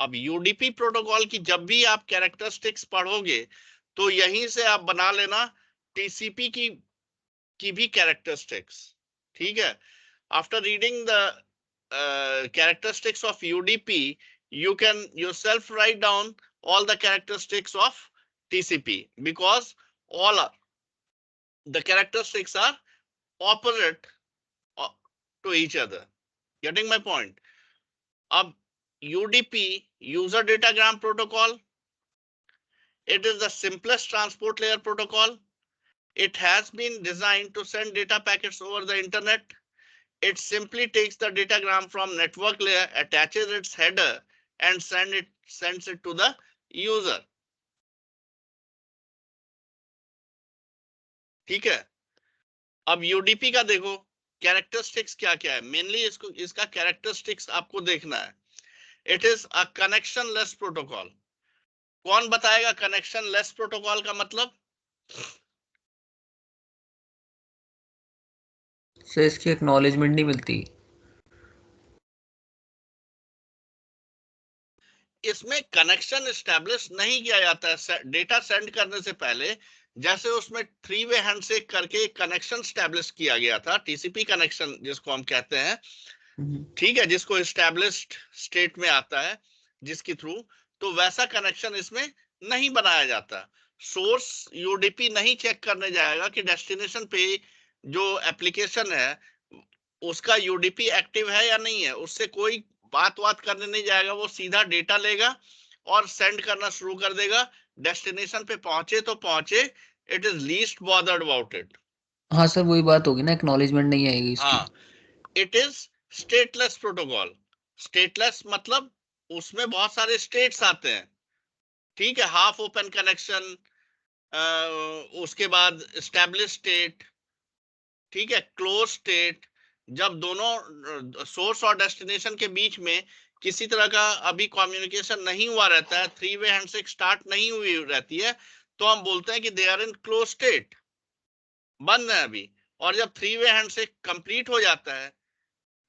अब UDP protocol की जब भी आप कैरेक्टरिस्टिक्स पढ़ोगे तो यहीं से आप बना लेना टीसीपी की भी कैरेक्टरिस्टिक्स, ठीक है। After reading the characteristics of UDP, you can yourself write down all the characteristics of TCP, because all the characteristics are opposite to each other. Getting my point? Ab UDP, user datagram protocol, it is the simplest transport layer protocol. It has been designed to send data packets over the internet. It simply takes the datagram from network layer, attaches its header, and sends it to the user. ठीक है। अब UDP का देखो characteristics क्या क्या है, mainly इसका characteristics आपको देखना है। It is a connection less protocol. कौन बताएगा कनेक्शन लेस प्रोटोकॉल का मतलब? सर इसकी एक्नॉलेजमेंट नहीं मिलती। इसमें कनेक्शन एस्टेब्लिश नहीं किया जाता है डेटा सेंड करने से पहले। जैसे उसमें 3 वे हैंडशेक करके कनेक्शन एस्टेब्लिश किया गया था, टीसीपी कनेक्शन जिसको हम कहते हैं, ठीक है, जिसको एस्टेब्लिश्ड स्टेट में आता है, जिसके थ्रू, तो वैसा कनेक्शन इसमें नहीं बनाया जाता। सोर्स यूडीपी नहीं चेक करने जाएगा कि डेस्टिनेशन पे जो एप्लीकेशन है उसका यूडीपी एक्टिव है या नहीं है, उससे कोई बात करने नहीं जाएगा। वो सीधा डेटा लेगा और सेंड करना शुरू कर देगा। डेस्टिनेशन पे पहुंचे तो पहुंचे, it is least bothered about it. हाँ सर वही बात होगी ना, एक्नॉलेजमेंट नहीं आएगी इसकी। हाँ, it is stateless protocol. Stateless मतलब उसमें बहुत सारे स्टेट्स आते हैं, ठीक है। हाफ ओपन कनेक्शन, उसके बाद एस्टेब्लिश स्टेट, ठीक है, क्लोज स्टेट। जब दोनों सोर्स और डेस्टिनेशन के बीच में किसी तरह का अभी कम्युनिकेशन नहीं हुआ रहता है, 3 वे हैंडशेक स्टार्ट नहीं हुई रहती है, तो हम बोलते हैं कि they are in close state, बंद है अभी। और जब 3 वे हैंडशेक कंप्लीट हो जाता है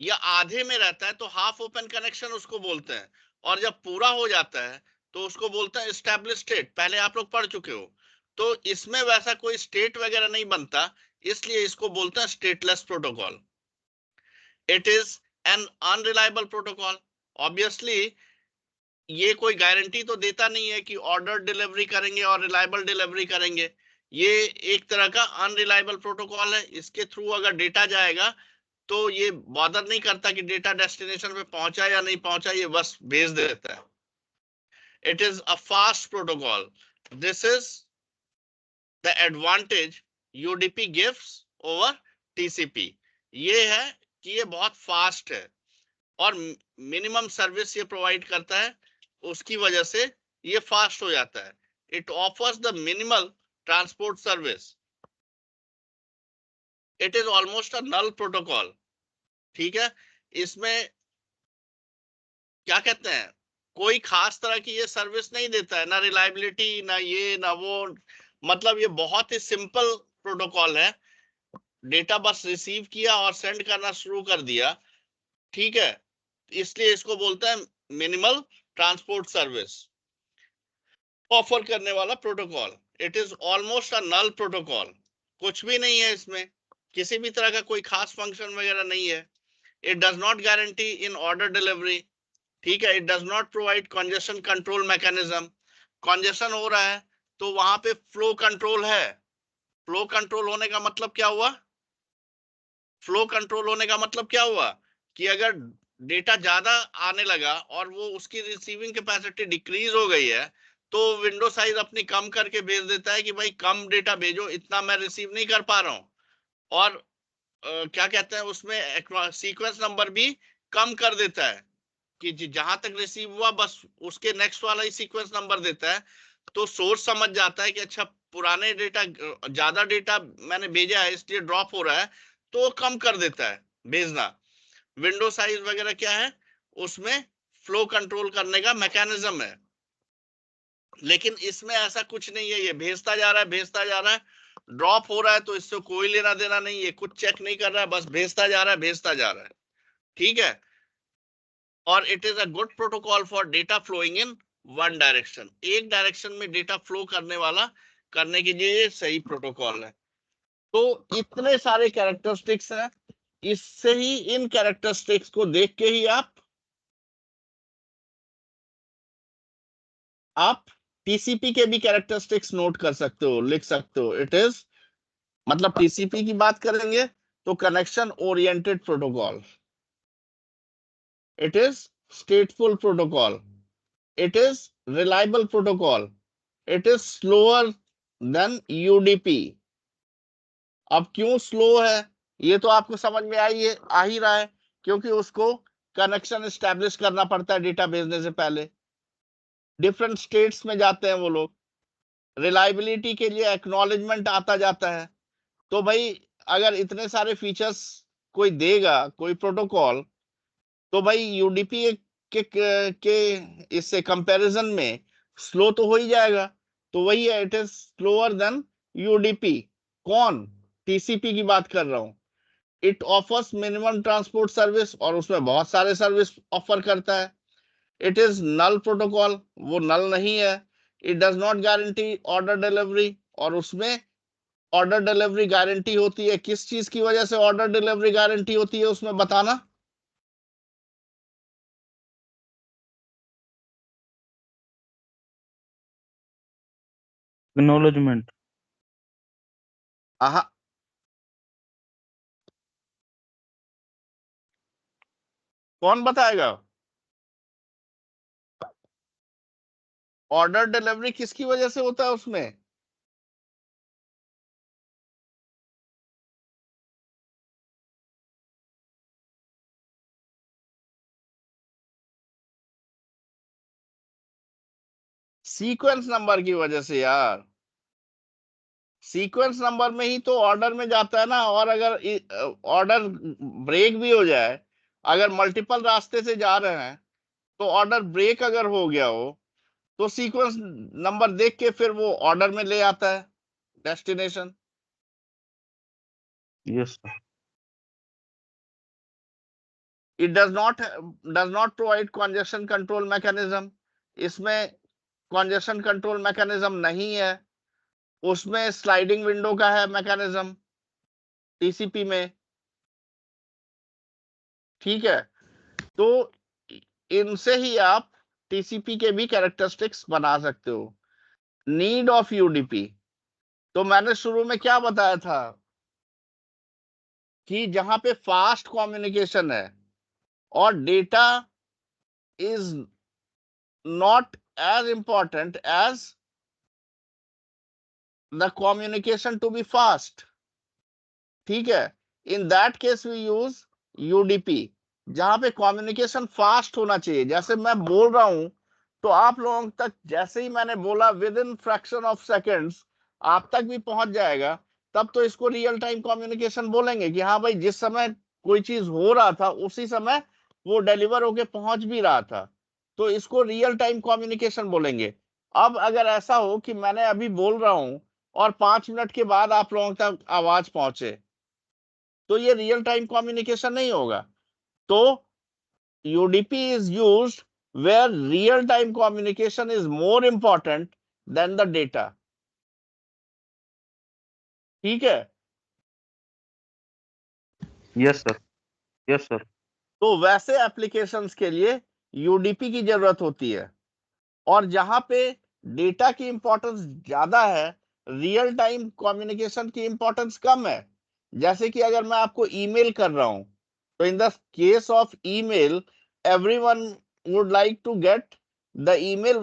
या आधे में रहता है तो हाफ ओपन कनेक्शन उसको बोलते हैं। और जब पूरा हो जाता है तो उसको बोलते हैं एस्टेब्लिश स्टेट। पहले आप लोग पढ़ चुके हो। तो इसमें वैसा कोई स्टेट वगैरह नहीं बनता, इसलिए इसको बोलते हैं stateless protocol. It is an unreliable protocol. Obviously ये कोई गारंटी तो देता नहीं है कि ऑर्डर डिलीवरी करेंगे और रिलायबल डिलीवरी करेंगे। ये एक तरह का अनरिलायबल प्रोटोकॉल है। इसके थ्रू अगर डेटा जाएगा तो ये बॉदर नहीं करता कि डेटा डेस्टिनेशन पे पहुंचा या नहीं पहुंचा, ये बस भेज देता है। It is a fast protocol. This is the advantage UDP gives over TCP. ये है कि ये बहुत फास्ट है और मिनिमम सर्विस ये प्रोवाइड करता है, उसकी वजह से ये फास्ट हो जाता है। It offers the minimal transport service. It is almost a null protocol, ठीक है। इसमें क्या कहते हैं, कोई खास तरह की ये सर्विस नहीं देता है, ना रिलायबिलिटी, ना ये ना वो। मतलब ये बहुत ही सिंपल प्रोटोकॉल है। डेटा बस रिसीव किया और सेंड करना शुरू कर दिया, ठीक है। इसलिए इसको बोलते हैं मिनिमल ट्रांसपोर्ट सर्विस ऑफर करने वाला protocol. It is almost a null protocol. कुछ भी नहीं है इसमें, किसी भी तरह का कोई खास फंक्शन वगैरह नहीं है। It does not guarantee in order delivery, ठीक है। It does not provide congestion control mechanism. Congestion हो रहा है तो वहां पे फ्लो कंट्रोल है। फ्लो कंट्रोल होने का मतलब क्या हुआ? फ्लो कंट्रोल होने का मतलब क्या हुआ कि अगर डेटा ज्यादा आने लगा और वो उसकी रिसीविंग कैपेसिटी डिक्रीज हो गई है तो विंडो साइज अपनी कम करके भेज देता है कि भाई कम डेटा भेजो, इतना मैं रिसीव नहीं कर पा रहा हूं। और क्या कहते हैं उसमें सीक्वेंस नंबर भी कम कर देता है कि जहां तक रिसीव हुआ बस उसके नेक्स्ट वाला ही सीक्वेंस नंबर देता है। तो सोर्स समझ जाता है कि अच्छा पुराने डेटा, ज्यादा डेटा मैंने भेजा है इसलिए ड्रॉप हो रहा है, तो कम कर देता है भेजना। विंडो साइज वगैरह क्या है उसमें फ्लो कंट्रोल करने का मैकेनिज्म है। लेकिन इसमें ऐसा कुछ नहीं है, ये भेजता जा रहा है भेजता जा रहा है, ड्रॉप हो रहा है तो इससे कोई लेना देना नहीं, ये कुछ चेक नहीं कर रहा है, बस भेजता जा रहा है भेजता जा रहा है, ठीक है। और it is a good protocol for data flowing in one direction, एक डायरेक्शन में डेटा फ्लो करने के लिए सही प्रोटोकॉल है। तो इतने सारे कैरेक्टरिस्टिक्स हैं, इससे ही इन कैरेक्टरिस्टिक्स को देख के ही आप टीसीपी के भी कैरेक्टरिस्टिक्स नोट कर सकते हो, लिख सकते हो। इट इज मतलब टीसीपी की बात करेंगे तो connection oriented protocol, it is स्टेटफुल protocol, it is reliable protocol, it is slower then UDP. अब क्यों स्लो है ये तो आपको समझ में आ ही रहा है, क्योंकि उसको कनेक्शन एस्टेब्लिश करना पड़ता है डेटा भेजने से पहले, डिफरेंट स्टेट्स में जाते हैं वो लोग, रिलायबिलिटी के लिए एक्नॉलेजमेंट आता जाता है। तो भाई अगर इतने सारे फीचर्स कोई देगा कोई प्रोटोकॉल, तो भाई यूडीपी के इससे कंपैरिजन में स्लो तो हो ही जाएगा। तो वही है, it is slower then UDP. कौन? टीसीपी की बात कर रहा हूं। It offers minimum transport service, और उसमें बहुत सारे सर्विस ऑफर करता है। इट इज नल प्रोटोकॉल, वो नल नहीं है। It does not guarantee order delivery, और उसमें ऑर्डर डिलीवरी गारंटी होती है। किस चीज की वजह से ऑर्डर डिलीवरी गारंटी होती है उसमें बताना? एक्नॉलेजमेंट। आहा, कौन बताएगा? ऑर्डर डिलीवरी किसकी वजह से होता है उसमें? सीक्वेंस नंबर की वजह से यार। सीक्वेंस नंबर में ही तो ऑर्डर में जाता है ना। और अगर ऑर्डर ब्रेक भी हो जाए, अगर मल्टीपल रास्ते से जा रहे हैं, तो ऑर्डर ब्रेक अगर हो गया हो, तो सीक्वेंस नंबर देख के फिर वो ऑर्डर में ले आता है destination. Yes sir. It does not provide congestion control mechanism, इसमें कंजेशन कंट्रोल मैकेनिज्म नहीं है। उसमें स्लाइडिंग विंडो का है मैकेनिज्म टीसीपी में, ठीक है। तो इनसे ही आप टीसीपी के भी कैरेक्टरिस्टिक्स बना सकते हो। नीड ऑफ यूडीपी, तो मैंने शुरू में क्या बताया था कि जहां पे फास्ट कम्युनिकेशन है और data is not as important as the communication to be fast, ठीक है, in that case we use UDP. जहां पे कम्युनिकेशन फास्ट होना चाहिए, जैसे मैं बोल रहा हूं तो आप लोगों तक जैसे ही मैंने बोला with in fraction of seconds आप तक भी पहुंच जाएगा, तब तो इसको रियल टाइम कम्युनिकेशन बोलेंगे कि हाँ भाई जिस समय कोई चीज हो रहा था उसी समय वो डिलीवर होके पहुंच भी रहा था, तो इसको रियल टाइम कम्युनिकेशन बोलेंगे। अब अगर ऐसा हो कि मैंने अभी बोल रहा हूं और 5 मिनट के बाद आप लोगों तक आवाज पहुंचे, तो ये रियल टाइम कम्युनिकेशन नहीं होगा। तो UDP is used where real time communication is more important than the data, ठीक है। Yes sir. Yes sir. तो वैसे एप्लीकेशंस के लिए यूडीपी की जरूरत होती है, और जहां पे डेटा की इंपॉर्टेंस ज्यादा है, रियल टाइम कम्युनिकेशन की इंपॉर्टेंस कम है। जैसे कि अगर मैं आपको ईमेल कर रहा हूं, तो in the case of email everyone would like to get the email,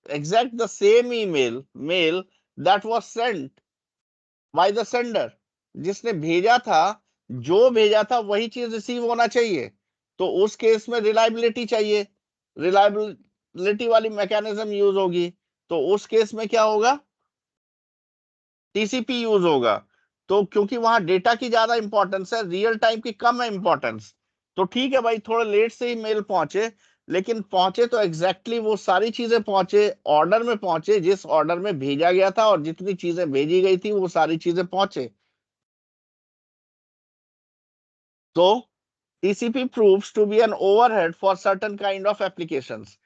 exact the same mail that was sent by the sender, जिसने भेजा था, जो भेजा था वही चीज रिसीव होना चाहिए। तो उस केस में रिलायबिलिटी चाहिए, रिलायबिलिटी वाली मैकेनिज्म यूज होगी। तो उस केस में क्या होगा? टीसीपी यूज होगा। तो क्योंकि वहां डेटा की ज्यादा इंपॉर्टेंस है, रियल टाइम की कम है इंपॉर्टेंस, तो ठीक है भाई थोड़ा लेट से ही मेल पहुंचे, लेकिन पहुंचे तो एग्जैक्टली वो सारी चीजें पहुंचे, ऑर्डर में पहुंचे जिस ऑर्डर में भेजा गया था, और जितनी चीजें भेजी गई थी वो सारी चीजें पहुंचे। तो TCP proves to be an overhead for certain kind of applications.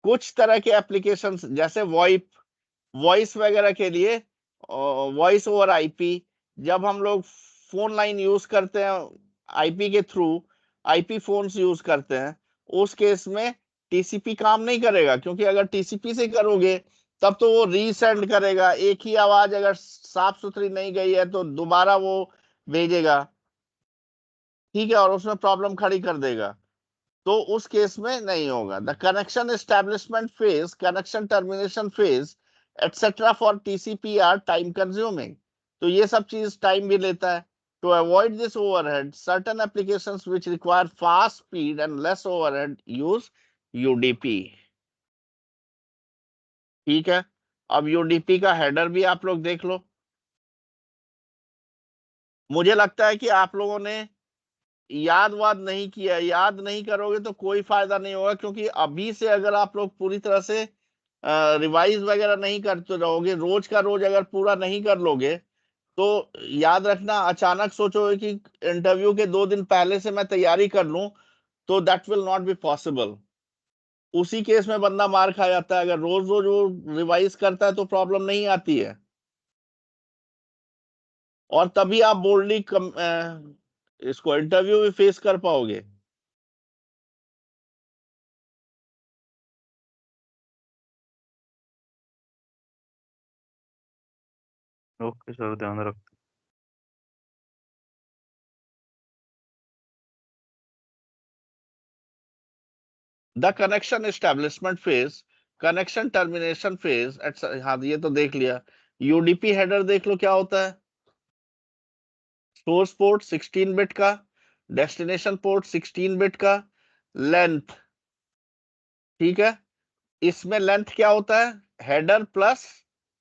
कुछ तरह के applications जैसे वॉइस वगैरह के लिए, वॉइस ओवर आईपी, जब हम लोग फोन लाइन यूज करते हैं आईपी के थ्रू, आईपी फोन्स यूज करते हैं, उस केस में टीसीपी काम नहीं करेगा, क्योंकि अगर टीसीपी से करोगे तब तो वो रीसेंड करेगा, एक ही आवाज अगर साफ सुथरी नहीं गई है तो दोबारा वो भेजेगा, ठीक है, और उसमें प्रॉब्लम खड़ी कर देगा, तो उस केस में नहीं होगा। The connection establishment phase, connection termination phase etcetera for TCP are time consuming, तो ये सब चीज टाइम भी लेता है। To avoid this overhead, certain applications which require fast speed and less overhead use UDP. ठीक है, अब यूडीपी का हेडर भी आप लोग देख लो। मुझे लगता है कि आप लोगों ने याद वाद नहीं किया, याद नहीं करोगे तो कोई फायदा नहीं होगा, क्योंकि अभी से अगर आप लोग पूरी तरह से रिवाइज वगैरह नहीं करते रहोगे, रोज का रोज अगर पूरा नहीं कर लोगे, तो याद रखना, अचानक सोचोगे कि इंटरव्यू के 2 दिन पहले से मैं तैयारी कर लूं, तो that will not be possible. उसी केस में बंदा मार खा जाता है। अगर रोज रोज वो रिवाइज करता है तो प्रॉब्लम नहीं आती है, और तभी आप बोल्डली इसको इंटरव्यू भी फेस कर पाओगे। ओके सर, ध्यान रखते। The connection establishment phase, connection termination phase, हाँ ये तो देख लिया। यूडीपी हेडर देख लो क्या होता है। सोर्स पोर्ट 16 बिट का, डेस्टिनेशन पोर्ट 16 बिट का, लेंथ, ठीक है, इसमें लेंथ क्या होता है, हेडर प्लस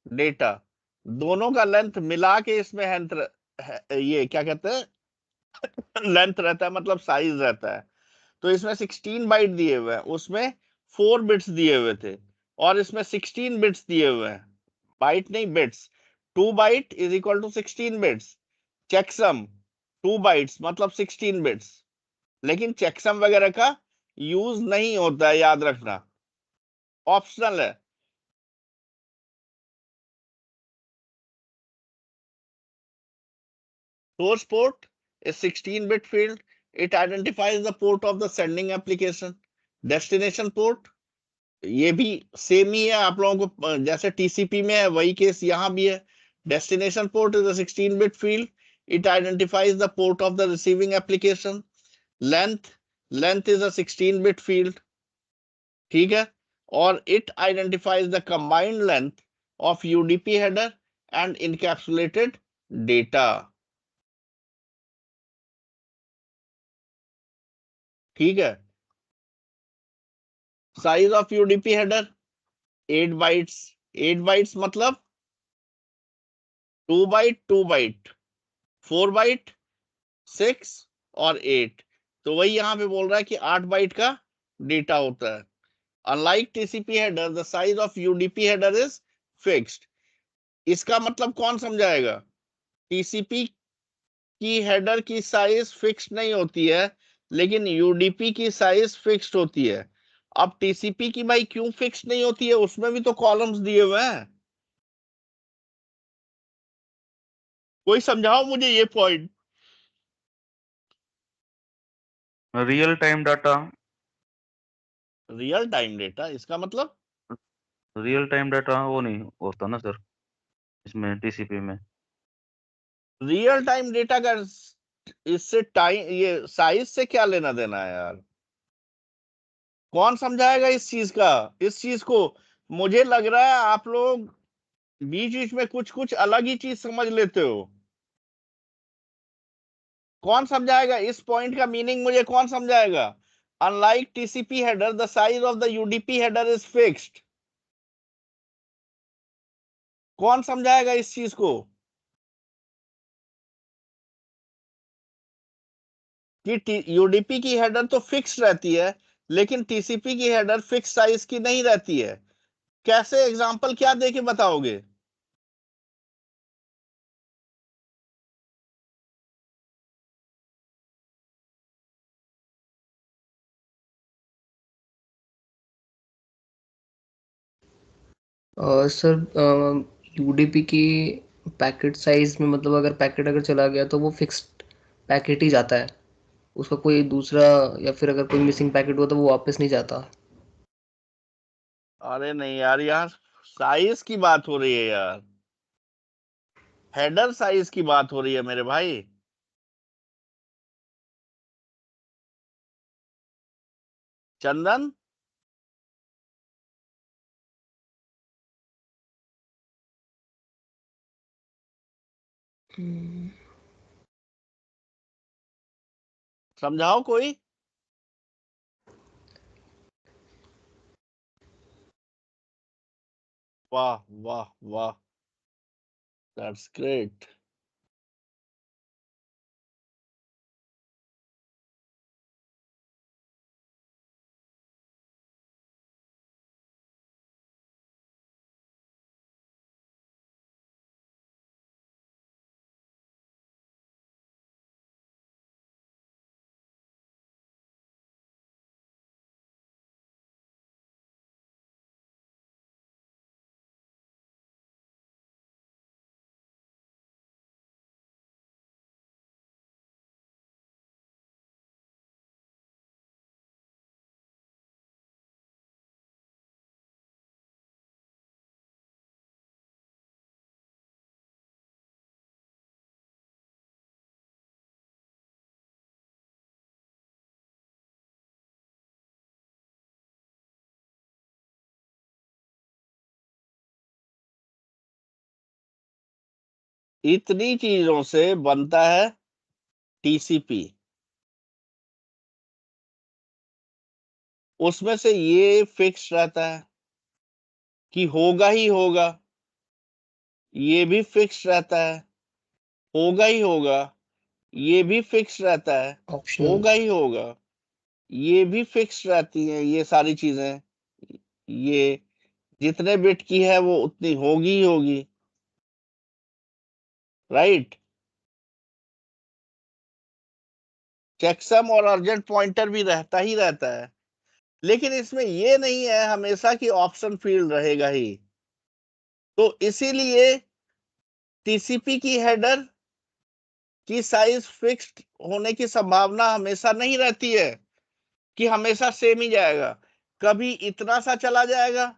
डेटा, दोनों का लेंथ मिला के इसमें ये क्या कहते हैं लेंथ रहता है, मतलब साइज रहता है। तो इसमें 16 बाइट दिए हुए हैं, उसमें 4 बिट्स दिए हुए थे, और इसमें 16 बिट्स दिए हुए हैं, बाइट नहीं bits. 2 byte is equal to 16 bits. Checksum 2 bytes मतलब 16 बिट्स, लेकिन चेकसम वगैरह का यूज नहीं होता है, याद रखना, ऑप्शनल है। Source port is 16-bit field. It identifies the port of the sending application. Destination port ये भी सेम ही है, आप लोगों को जैसे टीसीपी में है वही केस यहाँ भी है। Destination port is a 16-bit field. It identifies the port of the receiving application. Length is a 16-bit field. ठीक है, और it identifies the combined length of UDP header and encapsulated data. ठीक है, size of UDP header 8 bytes. 8 bytes मतलब 2 bite 2 bite, 4 bite 6 और 8, तो वही यहां पे बोल रहा है कि 8 बाइट का डेटा होता है। Unlike TCP header the size of UDP header is fixed. इसका मतलब कौन समझाएगा, टीसीपी की हेडर की साइज फिक्स्ड नहीं होती है, लेकिन यूडीपी की साइज फिक्स्ड होती है। अब टीसीपी की भाई क्यों फिक्स नहीं होती है, उसमें भी तो कॉलम्स दिए हुए हैं, कोई समझाओ मुझे ये point. Real time data, real time data इसका मतलब, रियल टाइम डाटा वो नहीं होता ना सर इसमें टीसीपी में। रियल टाइम डेटा का इससे टाइम, ये साइज से क्या लेना देना है यार, कौन समझाएगा इस चीज का, इस चीज को। मुझे लग रहा है आप लोग बीच बीच में कुछ कुछ अलग ही चीज समझ लेते हो। कौन समझाएगा इस पॉइंट का मीनिंग, मुझे कौन समझाएगा। Unlike TCP header the size of the UDP header is fixed, कौन समझाएगा इस चीज को कि यूडीपी की हेडर तो फिक्स रहती है, लेकिन टीसीपी की हेडर फिक्स साइज की नहीं रहती है। कैसे, एग्जांपल क्या देके बताओगे। सर यूडीपी की पैकेट साइज में मतलब अगर पैकेट अगर चला गया तो वो फिक्स्ड पैकेट ही जाता है, उसका कोई दूसरा या फिर अगर कोई मिसिंग पैकेट हुआ तो वो वापस नहीं जाता। अरे नहीं यार, यहाँ साइज की बात हो रही है यार, हेडर साइज की बात हो रही है मेरे भाई। चंदन, समझाओ कोई। वाह वाह वाह, दैट्स ग्रेट। इतनी चीजों से बनता है टीसीपी, उसमें से ये फिक्स रहता है कि होगा ही होगा, ये भी फिक्स रहता है होगा ही होगा, ये भी फिक्स रहता है ऑप्शनल। होगा ही होगा, ये भी फिक्स रहती है। ये सारी चीजें, ये जितने बिट की है वो उतनी होगी ही होगी, राइट। चेकसम और अर्जेंट पॉइंटर भी रहता ही रहता है, लेकिन इसमें ये नहीं है हमेशा कि ऑप्शन फील्ड रहेगा ही। तो इसीलिए टीसीपी की हेडर की साइज फिक्स्ड होने की संभावना हमेशा नहीं रहती है कि हमेशा सेम ही जाएगा। कभी इतना सा चला जाएगा,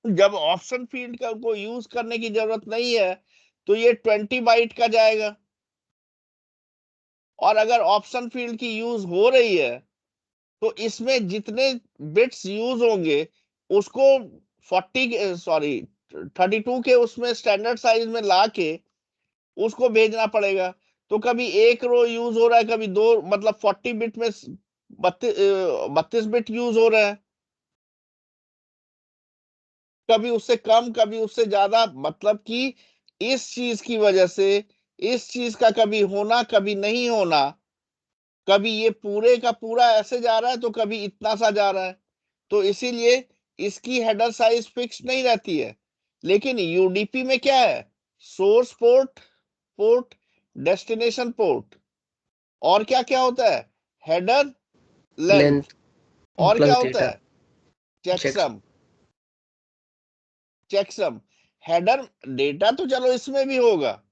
जब ऑप्शन फील्ड का को यूज करने की जरूरत नहीं है तो ये 20 बाइट का जाएगा, और अगर ऑप्शन फील्ड की यूज हो रही है तो इसमें जितने बिट्स यूज होंगे उसको 32 के उसमें स्टैंडर्ड साइज में ला के उसको भेजना पड़ेगा। तो कभी एक रो यूज हो रहा है, कभी दो, मतलब 40 बिट में 32 बिट यूज हो रहा है, कभी उससे कम कभी उससे ज्यादा। मतलब कि इस चीज की वजह से इस चीज का कभी होना कभी नहीं होना, कभी ये पूरे का पूरा ऐसे जा रहा है तो कभी इतना सा जा रहा है। तो इसीलिए इसकी हेडर साइज फिक्स नहीं रहती है। लेकिन यूडीपी में क्या है, source port, port, destination port, और क्या क्या होता है, हेडर, लेंथ, लेंथ और क्या प्लस होता डेटा। है, checks. Checksum. Checksum, header, data तो चलो इसमें भी होगा,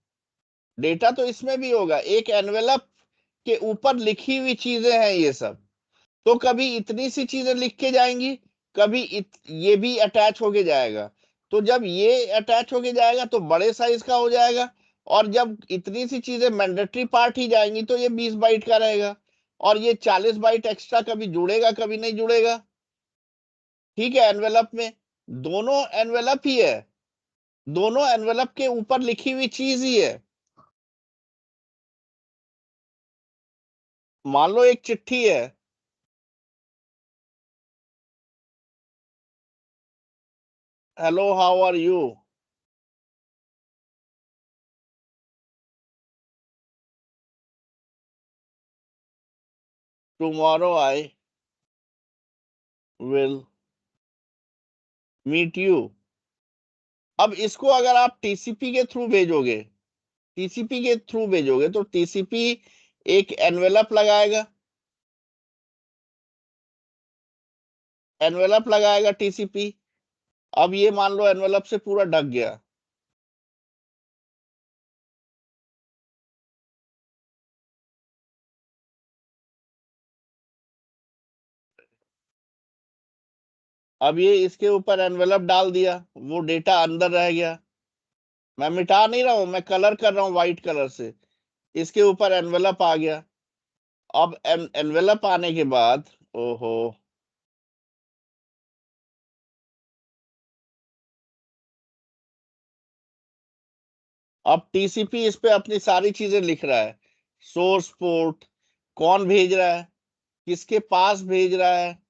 डेटा तो इसमें भी होगा, एक एनवेलप के ऊपर लिखी हुई चीजें हैं ये सब। तो कभी इतनी सी चीजें लिख के जाएंगी, कभी ये भी अटैच होके जाएगा। तो जब ये अटैच होके जाएगा तो बड़े साइज का हो जाएगा, और जब इतनी सी चीजें मैंडेटरी पार्ट ही जाएंगी तो ये 20 बाइट का रहेगा, और ये 40 बाइट एक्स्ट्रा कभी जुड़ेगा कभी नहीं जुड़ेगा। ठीक है, एनवेलप में दोनों एनवेलप ही है, दोनों एनवेलप के ऊपर लिखी हुई चीज ही है। मान लो एक चिट्ठी है, hello how are you, tomorrow I will meet you. अब इसको अगर आप टीसीपी के थ्रू भेजोगे, टीसीपी के थ्रू भेजोगे तो टीसीपी एक एनवेलप लगाएगा, एनवेलप लगाएगा टीसीपी। अब ये मान लो एनवेलप से पूरा ढक गया, अब ये इसके ऊपर एनवेलप डाल दिया, वो डेटा अंदर रह गया। मैं मिटा नहीं रहा हूं, मैं कलर कर रहा हूं व्हाइट कलर से। इसके ऊपर एनवेलप आ गया। अब एनवेलप आने के बाद, ओहो, अब टीसीपी इस पे अपनी सारी चीजें लिख रहा है। सोर्स पोर्ट, कौन भेज रहा है, किसके पास भेज रहा है,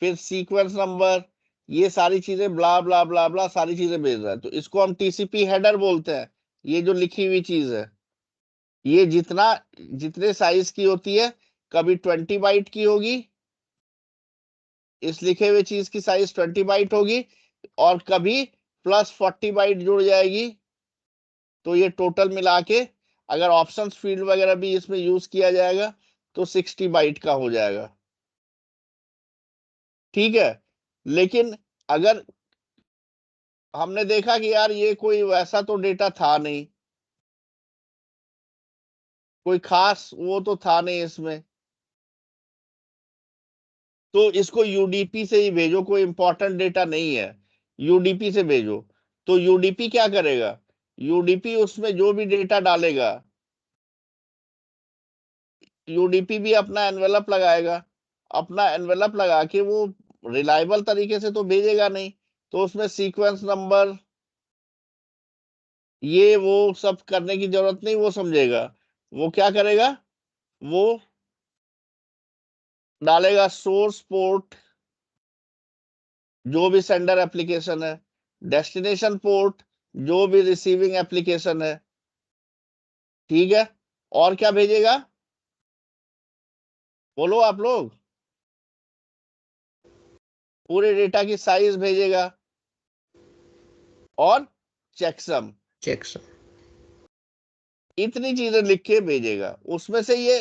फिर सीक्वेंस नंबर, ये सारी चीजें ब्ला ब्ला ब्ला ब्ला सारी चीजें भेज रहा है। तो इसको हम टीसीपी हेडर बोलते हैं। ये जो लिखी हुई चीज है, ये जितने साइज की होती है, कभी 20 बाइट की होगी, इस लिखे हुए चीज की साइज 20 बाइट होगी, और कभी +40 बाइट जुड़ जाएगी। तो ये टोटल मिला के अगर ऑप्शंस फील्ड वगैरह भी इसमें यूज किया जाएगा तो 60 बाइट का हो जाएगा। ठीक है। लेकिन अगर हमने देखा कि यार ये कोई वैसा तो डेटा था नहीं, कोई खास वो तो था नहीं इसमें, तो इसको यूडीपी से ही भेजो, कोई इंपॉर्टेंट डेटा नहीं है, यूडीपी से भेजो। तो यूडीपी क्या करेगा, यूडीपी उसमें जो भी डेटा डालेगा, यूडीपी भी अपना एनवेलप लगाएगा। अपना एनवेलप लगा के वो रिलायबल तरीके से तो भेजेगा नहीं, तो उसमें सीक्वेंस नंबर ये वो सब करने की जरूरत नहीं, वो समझेगा। वो क्या करेगा, वो डालेगा सोर्स पोर्ट जो भी सेंडर एप्लीकेशन है, डेस्टिनेशन पोर्ट जो भी रिसीविंग एप्लीकेशन है। ठीक है। और क्या भेजेगा, बोलो आप लोग, पूरे डेटा की साइज भेजेगा और चेकसम, इतनी चीजें लिख के भेजेगा। उसमें से ये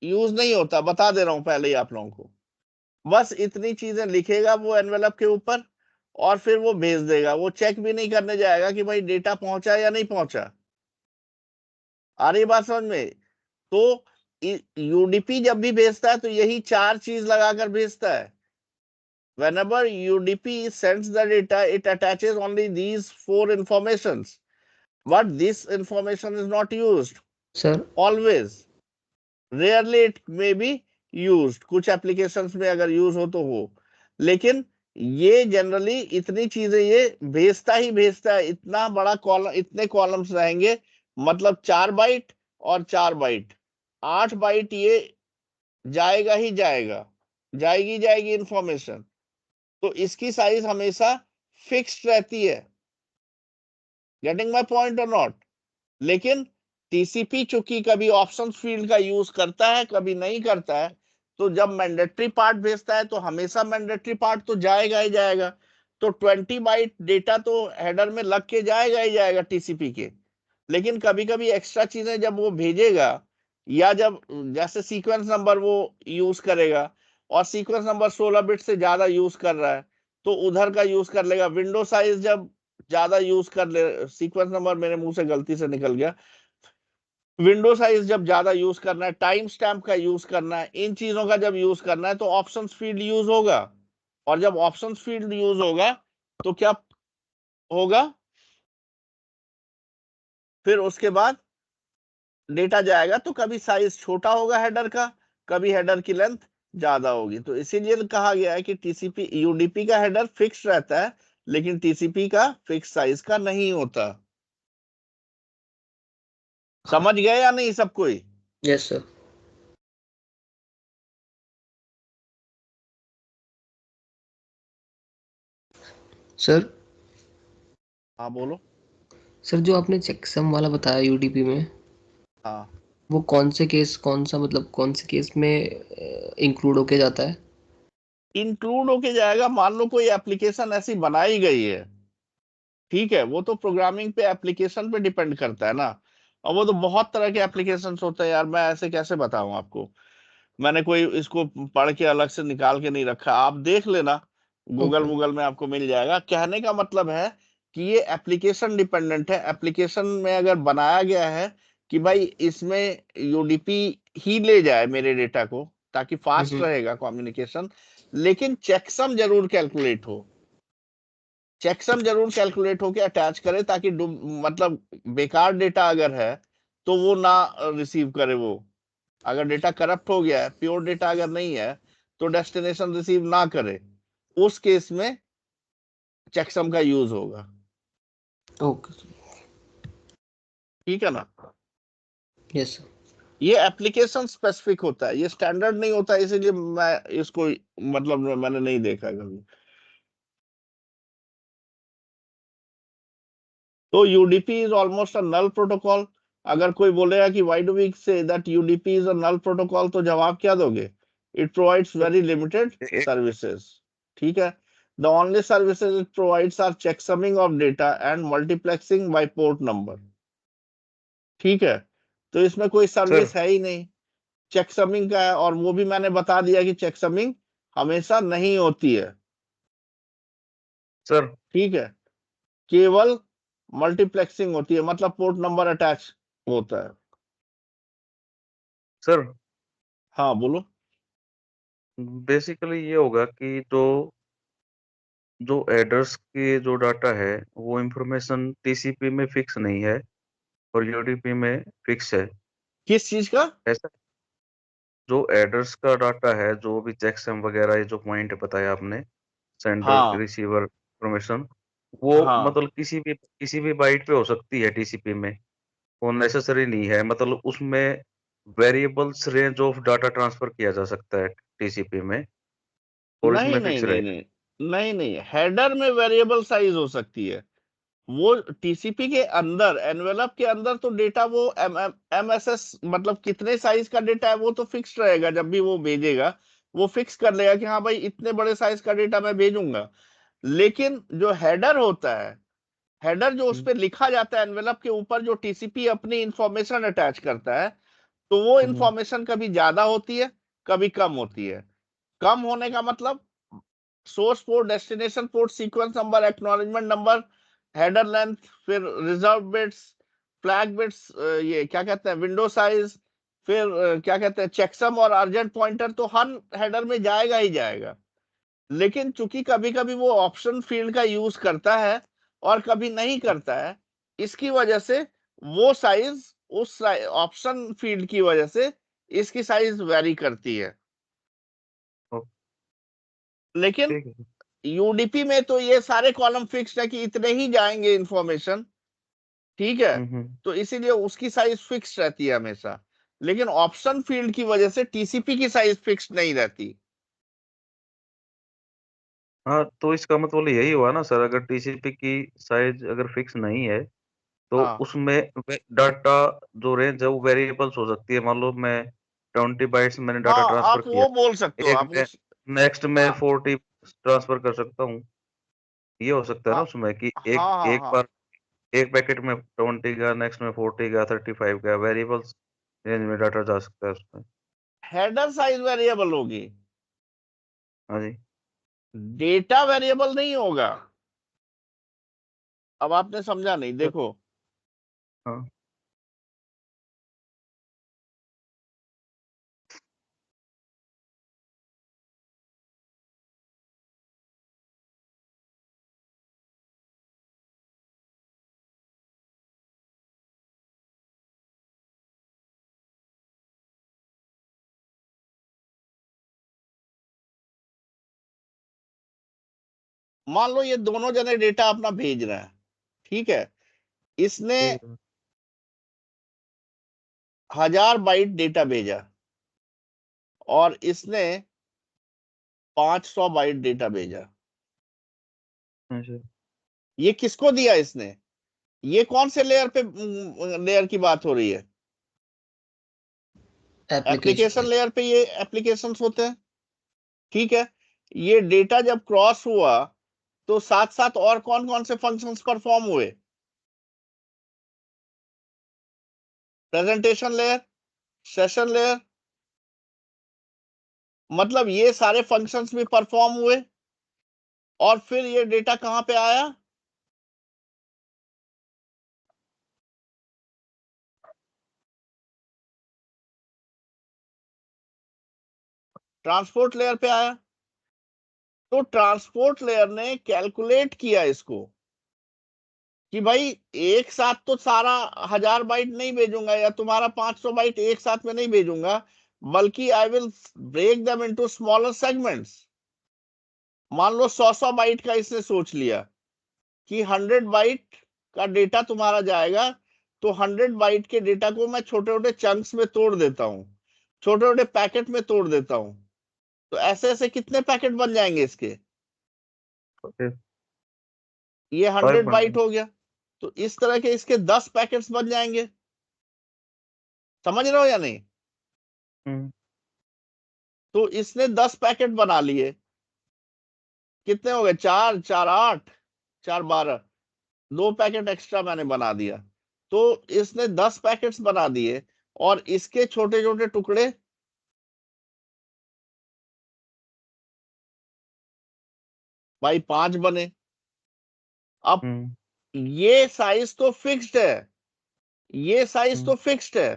यूज नहीं होता, बता दे रहा हूं पहले ही आप लोगों को। बस इतनी चीजें लिखेगा वो एनवेलप के ऊपर, और फिर वो भेज देगा। वो चेक भी नहीं करने जाएगा कि भाई डेटा पहुंचा या नहीं पहुंचा। आ रही बात समझ में? तो यूडीपी जब भी भेजता है तो यही 4 चीज लगाकर भेजता है। whenever UDP sends the data, it attaches only these 4 informations, but this information is not used sir always. Rarely it may be used, कुछ एप्लीकेशंस में अगर यूज हो तो हो, लेकिन ये जनरली इतनी चीजें ये भेजता ही भेजता है। इतना बड़ा कॉलम, इतने कॉलम्स रहेंगे, मतलब 4 बाइट और 4 बाइट, 8 बाइट ये जाएगा ही जाएगा, जाएगी इंफॉर्मेशन। तो इसकी साइज हमेशा फिक्स्ड रहती है। गेटिंग माय पॉइंट और नॉट? लेकिन टीसीपी चूंकि कभी ऑप्शन फील्ड का यूज करता है, कभी नहीं करता है, तो जब मैंडेटरी पार्ट भेजता है तो हमेशा मैंडेटरी पार्ट तो जाएगा ही जाएगा। तो 20 बाइट डेटा तो हेडर में लग के जाएगा ही जाएगा टीसीपी के। लेकिन कभी कभी एक्स्ट्रा चीजें जब वो भेजेगा, या जब जैसे सीक्वेंस नंबर वो यूज करेगा, और सीक्वेंस नंबर 16 बिट से ज्यादा यूज कर रहा है, तो उधर का यूज कर लेगा। विंडो साइज जब ज्यादा यूज कर ले, सीक्वेंस नंबर मेरे मुंह से गलती से निकल गया, विंडो साइज जब ज्यादा यूज करना है, टाइम स्टैम्प का यूज करना है, इन चीजों का जब यूज करना है, तो ऑप्शंस फील्ड यूज होगा। और जब ऑप्शंस फील्ड यूज होगा तो क्या होगा, फिर उसके बाद डेटा जाएगा तो कभी साइज छोटा होगा हेडर का, कभी हेडर की लेंथ ज्यादा होगी। तो इसीलिए कहा गया है कि टीसीपी यूडीपी का हेडर फिक्स रहता है, लेकिन टीसीपी का फिक्स साइज का नहीं होता। समझ गए या नहीं सब कोई? Yes sir. सर हाँ बोलो। सर जो आपने चेकसम वाला बताया यूडीपी में, हाँ, वो कौन से केस, कौन सा मतलब कौन से केस में इंक्लूड होके जाता है? इंक्लूड होके जाएगा, मान लो कोई एप्लीकेशन ऐसी बनाई गई है, ठीक है, वो तो प्रोग्रामिंग पे एप्लीकेशन पे डिपेंड करता है ना। और वो तो बहुत तरह के एप्लीकेशंस होते हैं यार, मैं ऐसे कैसे बताऊं आपको। मैंने कोई इसको पढ़ के अलग से निकाल के नहीं रखा, आप देख लेना, गूगल ओके। गूगल में आपको मिल जाएगा। कहने का मतलब है कि ये एप्लीकेशन डिपेंडेंट है। एप्लीकेशन में अगर बनाया गया है कि भाई इसमें यूडीपी ही ले जाए मेरे डेटा को ताकि फास्ट रहेगा कम्युनिकेशन, लेकिन चेकसम जरूर कैलकुलेट हो, चेकसम जरूर कैलकुलेट होके अटैच करे ताकि मतलब बेकार डेटा अगर है तो वो ना रिसीव करे। वो अगर डेटा करप्ट हो गया है, प्योर डेटा अगर नहीं है, तो डेस्टिनेशन रिसीव ना करे, उस केस में चेकसम का यूज होगा। ओके। ठीक है ना? Yes sir. ये एप्लीकेशन स्पेसिफिक होता है, ये स्टैंडर्ड नहीं होता, इसीलिए मैं इसको मतलब मैंने नहीं देखा कभी। तो UDP is almost a null protocol. अगर कोई बोलेगा कि why do we say that UDP is a null protocol, तो जवाब क्या दोगे? It provides very limited services. ठीक है, the only services it provides are checksumming of data and multiplexing by port number. ठीक है, तो इसमें कोई सर सर्विस है ही नहीं, चेकसमिंग का है, और वो भी मैंने बता दिया कि चेकसमिंग हमेशा नहीं होती है। सर ठीक है, केवल मल्टीप्लेक्सिंग होती है, मतलब पोर्ट नंबर अटैच होता है। सर हाँ बोलो। बेसिकली ये होगा कि जो एड्रेस के जो डाटा है वो इंफॉर्मेशन टीसीपी में फिक्स नहीं है और यूडीपी में फिक्स है, किस चीज का? ऐसा? जो एड्रेस का डाटा है, जो भी चेकसम वगैरह, ये जो पॉइंट बताया आपने, सेंडर हाँ रिसीवर इंफॉर्मेशन, वो हाँ, मतलब किसी भी बाइट पे हो सकती है टीसीपी में, वो नेसेसरी नहीं है, मतलब उसमें variables range of data transfer किया जा सकता है टीसीपी में, और नहीं इसमें नहीं फिक्स नहीं रहेगा। नहीं, नहीं नहीं, हेडर में वेरिएबल साइज हो सकती है। वो टीसीपी के अंदर, एनवेलप के अंदर तो डेटा वो एमएसएस मतलब कितने साइज का डेटा है वो तो फिक्स रहेगा। जब भी वो भेजेगा वो फिक्स कर लेगा कि हाँ भाई इतने बड़े साइज का डेटा मैं भेजूंगा। लेकिन जो हेडर होता है, हेडर जो उस हम्म, पर लिखा जाता है एनवेलप के ऊपर, जो टीसीपी अपनी इंफॉर्मेशन अटैच करता है, तो वो हम्म, इंफॉर्मेशन कभी ज्यादा होती है, कभी कम होती है। कम होने का मतलब source port, destination port, sequence number, acknowledgement number, header length, फिर रिजर्व बिट्स, फ्लैग बिट्स, ये क्या कहते हैं, विंडो साइज, फिर क्या कहते हैं, चेकसम और अर्जेंट पॉइंटर, तो हर हेडर में जाएगा ही जाएगा। लेकिन चूंकि कभी कभी वो ऑप्शन फील्ड का यूज करता है और कभी नहीं करता है, इसकी वजह से वो साइज उस ऑप्शन फील्ड की वजह से इसकी साइज वेरी करती है। ओके, लेकिन ठीक है। यूडीपी में तो ये सारे कॉलम फिक्स्ड है कि इतने ही जाएंगे इंफॉर्मेशन। ठीक है, तो इसीलिए उसकी साइज फिक्स रहती है हमेशा। लेकिन ऑप्शन फील्ड की वजह से टीसीपी की साइज फिक्स नहीं रहती। हाँ, तो इसका मतलब यही हुआ ना सर, अगर टीसीपी की साइज अगर फिक्स नहीं है तो हाँ उसमें डाटा जो रेंज है वो वेरिएबल्स हो सकती है। मान लो मैं 20 बाइट्स मैंने डाटा हाँ, ट्रांसफर आप किया, वो बोल सकते हो, एक आप में उस, नेक्स्ट में हाँ 40 ट्रांसफर कर सकता हूँ। ये हो सकता है ना हाँ उसमें कि एक हाँ हाँ एक हाँ, बार एक पैकेट में 20 का, नेक्स्ट में 40 का, 35 का, वेरिएबल्स रेंज में डाटा जा सकता है उसमें। हेडर साइज वेरिएबल होगी, हाँ जी। डेटा वेरिएबल नहीं होगा। अब आपने समझा नहीं, सर, देखो। हाँ मान लो ये दोनों जने डेटा अपना भेज रहे हैं, ठीक है, इसने ठीक है। 1000 बाइट डेटा भेजा और इसने 500 बाइट डेटा भेजा। अच्छा, ये किसको दिया इसने? ये कौन से लेयर पे, लेयर की बात हो रही है? Application application. लेयर पे ये एप्लीकेशंस होते हैं। ठीक है, ये डेटा जब क्रॉस हुआ तो साथ साथ और कौन कौन से फंक्शंस परफॉर्म हुए? प्रेजेंटेशन लेयर, सेशन लेयर, मतलब ये सारे फंक्शंस भी परफॉर्म हुए और फिर ये डेटा कहां पे आया, ट्रांसपोर्ट लेयर पे आया। तो ट्रांसपोर्ट लेयर ने कैलकुलेट किया इसको कि भाई एक साथ तो सारा 1000 बाइट नहीं भेजूंगा या तुम्हारा 500 बाइट एक साथ में नहीं भेजूंगा, बल्कि I will break them into smaller segments. मान लो 100 बाइट का इसने सोच लिया कि 100 बाइट का डेटा तुम्हारा जाएगा, तो 100 बाइट के डेटा को मैं छोटे छोटे चंक्स में तोड़ देता हूं, छोटे छोटे पैकेट में तोड़ देता हूं। तो ऐसे ऐसे कितने पैकेट बन जाएंगे इसके, ओके, ये 5 100 बन बाइट हो गया, तो इस तरह के इसके 10 पैकेट्स बन जाएंगे। समझ रहे हो या नहीं? हम्म, तो इसने 10 पैकेट बना लिए, कितने हो गए, 4 4 8, 4 12, 2 पैकेट एक्स्ट्रा मैंने बना दिया। तो इसने 10 पैकेट्स बना दिए और इसके छोटे छोटे टुकड़े भाई 5 बने। अब ये साइज तो फिक्स्ड है, ये साइज तो फिक्स्ड है,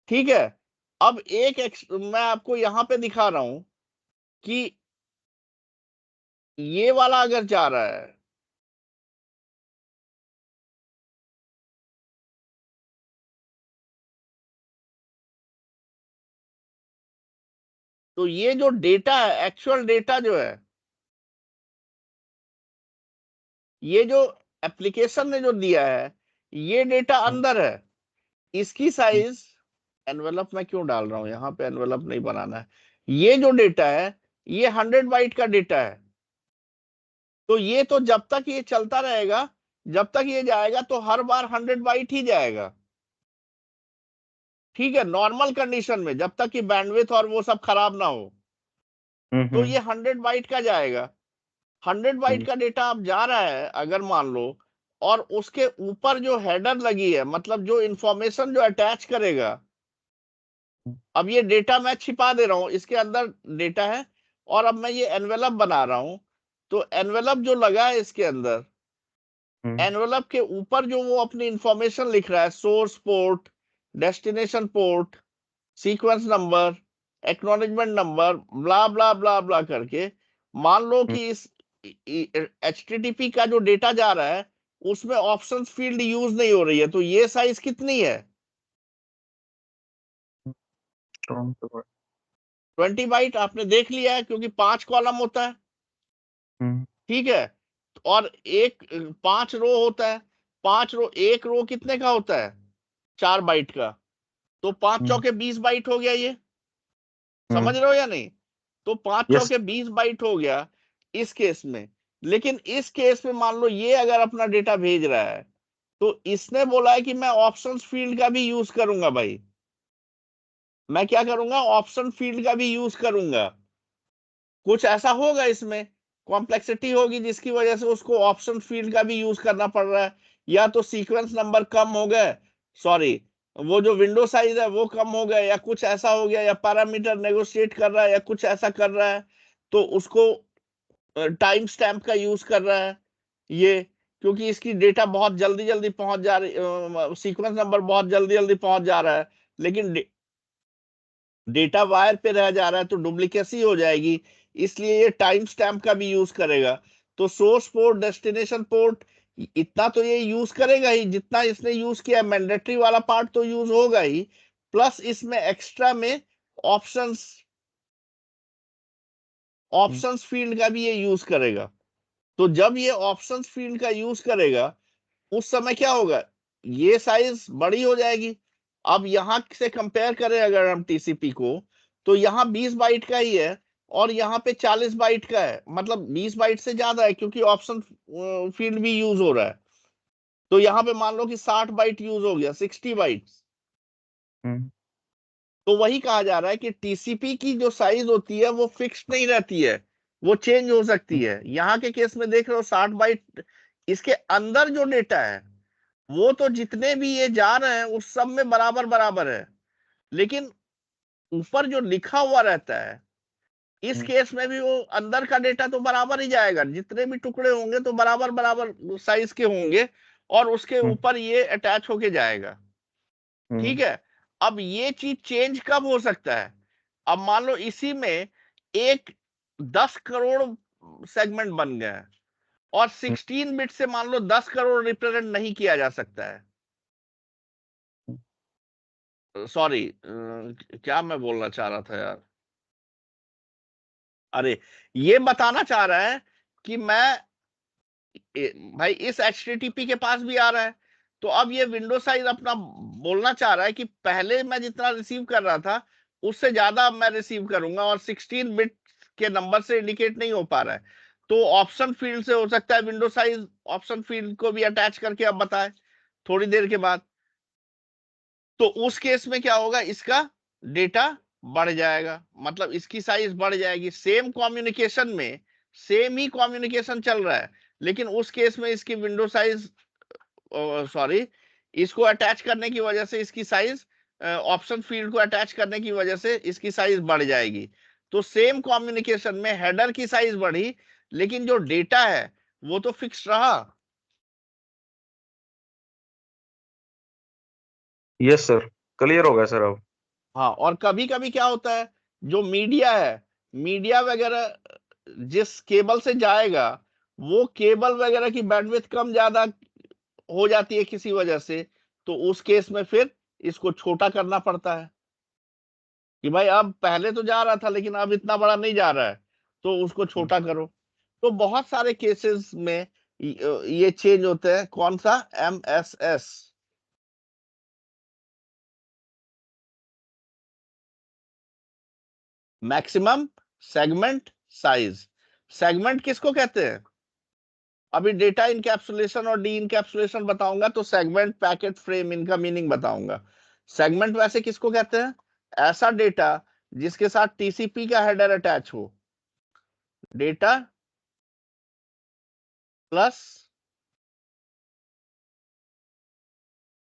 ठीक है। अब मैं आपको यहां पे दिखा रहा हूं कि ये वाला अगर जा रहा है, तो ये जो डेटा है, एक्चुअल डेटा जो है, ये जो एप्लीकेशन ने जो दिया है, ये डेटा अंदर है। इसकी साइज, एनवेलप में क्यों डाल रहा हूं, यहां पे एनवेलप नहीं बनाना है। ये जो डेटा है, ये 100 बाइट का डेटा है। तो ये तो जब तक ये चलता रहेगा, जब तक ये जाएगा तो हर बार 100 बाइट ही जाएगा, ठीक है, नॉर्मल कंडीशन में, जब तक कि बैंडविड्थ और वो सब खराब ना हो। तो ये 100 बाइट का जाएगा। 100 बाइट का डेटा अब जा रहा है अगर मान लो, और उसके ऊपर जो हेडर लगी है, मतलब जो इंफॉर्मेशन जो अटैच करेगा, अब ये डेटा मैं छिपा दे रहा हूं, इसके अंदर डेटा है, और अब मैं ये एनवेलप बना रहा हूं। तो एनवेलप जो लगा है इसके अंदर, एनवेलप के ऊपर जो वो अपनी इंफॉर्मेशन लिख रहा है, source port, destination port, sequence number, acknowledgement number, blah blah blah blah करके, मान लो कि इस HTTP का जो डेटा जा रहा है उसमें ऑप्शंस फील्ड यूज नहीं हो रही है, तो ये साइज कितनी है, 20 बाइट। आपने देख लिया है क्योंकि 5 कॉलम होता है, ठीक है, और एक 5 रो होता है। 5 रो, एक रो कितने का होता है, 4 बाइट का, तो 5 चौके 20 बाइट हो गया ये। समझ रहे हो या नहीं? तो 5 यस, चौके 20 बाइट हो गया इस केस में। लेकिन इस केस में मान लो ये अगर अपना डेटा भेज रहा है, तो इसने बोला है कि मैं ऑप्शंस फील्ड का भी यूज करूंगा भाई। मैं क्या करूंगा, ऑप्शन फील्ड का भी यूज करूंगा। कुछ ऐसा होगा इसमें, कॉम्प्लेक्सिटी होगी जिसकी वजह से उसको ऑप्शन फील्ड का भी यूज करना पड़ रहा है, या तो सीक्वेंस नंबर कम हो गए, सॉरी, वो जो विंडो साइज है वो कम हो गया, या कुछ ऐसा हो गया, या पैरामीटर नेगोशिएट कर रहा है, या कुछ ऐसा कर रहा है, तो उसको टाइम स्टैम्प का यूज कर रहा है ये, क्योंकि इसकी डेटा बहुत जल्दी जल्दी पहुंच जा रही, सीक्वेंस नंबर बहुत जल्दी जल्दी पहुंच जा रहा है, लेकिन डेटा वायर पे रह जा रहा है तो डुप्लीकेसी हो जाएगी, इसलिए ये टाइम स्टैम्प का भी यूज करेगा। तो सोर्स पोर्ट, डेस्टिनेशन पोर्ट, इतना तो ये यूज करेगा ही, जितना इसने यूज किया, मैंडेटरी वाला पार्ट तो यूज होगा ही, प्लस इसमें एक्स्ट्रा में ऑप्शंस, ऑप्शंस फील्ड का भी ये यूज करेगा। तो जब ये ऑप्शंस फील्ड का यूज करेगा, उस समय क्या होगा, ये साइज बड़ी हो जाएगी। अब यहां से कंपेयर करें अगर हम टीसीपी को, तो यहाँ 20 बाइट का ही है और यहाँ पे 40 बाइट का है, मतलब 20 बाइट से ज्यादा है क्योंकि ऑप्शन फील्ड भी यूज हो रहा है। तो यहाँ पे मान लो कि 60 बाइट यूज हो गया, 60 बाइट। तो वही कहा जा रहा है कि टीसीपी की जो साइज होती है वो फिक्स नहीं रहती है, वो चेंज हो सकती है। यहाँ के केस में देख रहे हो 60 बाइट, इसके अंदर जो डेटा है वो तो जितने भी ये जा रहे हैं उस सब में बराबर बराबर है, लेकिन ऊपर जो लिखा हुआ रहता है इस केस में भी वो अंदर का डेटा तो बराबर ही जाएगा, जितने भी टुकड़े होंगे तो बराबर बराबर साइज के होंगे, और उसके ऊपर ये अटैच होके जाएगा। ठीक है, अब ये चीज चेंज कब हो सकता है? अब मान लो इसी में एक 10 करोड़ सेगमेंट बन गए हैं, और 16 बिट से मान लो 10 करोड़ रिप्रेजेंट नहीं किया जा सकता है। सॉरी, क्या मैं बोलना चाह रहा था यार, अरे ये बताना चाह रहा है कि भाई इस HTTP के पास भी आ रहा है, तो अब ये विंडो साइज अपना बोलना चाह रहा है कि पहले मैं जितना रिसीव कर रहा था उससे ज्यादा अब मैं रिसीव करूंगा, और 16 बिट के नंबर से इंडिकेट नहीं हो पा रहा है। तो ऑप्शन फील्ड से हो सकता है विंडो साइज ऑप्शन फील्ड को भी अटैच करके अब बताए थोड़ी देर के बाद। तो उस केस में क्या होगा, इसका डेटा बढ़ जाएगा, मतलब इसकी साइज बढ़ जाएगी। सेम कम्युनिकेशन में सेम ही कम्युनिकेशन चल रहा है, लेकिन उस केस में इसकी विंडो साइज, सॉरी, इसको अटैच करने की वजह से इसकी साइज, ऑप्शन फील्ड को अटैच करने की वजह से इसकी साइज बढ़ जाएगी। तो सेम कम्युनिकेशन में हेडर की साइज बढ़ी, लेकिन जो डेटा है वो तो फिक्स रहा। यस सर, क्लियर हो गया सर अब। हाँ, और कभी कभी क्या होता है, जो मीडिया है, मीडिया वगैरह जिस केबल से जाएगा, वो केबल वगैरह की बैंडविड्थ कम ज्यादा हो जाती है किसी वजह से, तो उस केस में फिर इसको छोटा करना पड़ता है कि भाई अब पहले तो जा रहा था लेकिन अब इतना बड़ा नहीं जा रहा है, तो उसको छोटा करो। तो बहुत सारे केसेस में ये चेंज होते हैं। कौन सा? MSS, maximum segment size. Segment किसको कहते हैं? अभी डेटा इनकैप्सुलेशन और डी इनकैप्सुलेशन बताऊंगा तो सेगमेंट, पैकेट, फ्रेम, इनका मीनिंग बताऊंगा। सेगमेंट वैसे किसको कहते हैं? ऐसा डेटा जिसके साथ TCP का हेडर अटैच हो, डेटा प्लस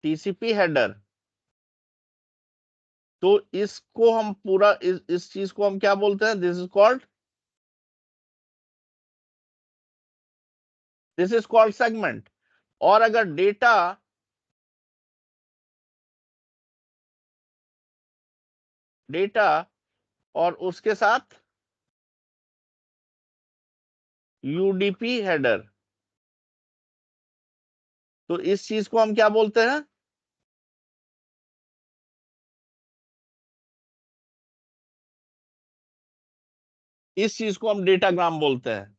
TCP हेडर। तो इसको हम पूरा इस चीज को हम क्या बोलते हैं? This is called segment. और अगर डेटा और उसके साथ UDP हेडर, तो इस चीज को हम क्या बोलते हैं? इस चीज को हम डेटाग्राम बोलते हैं।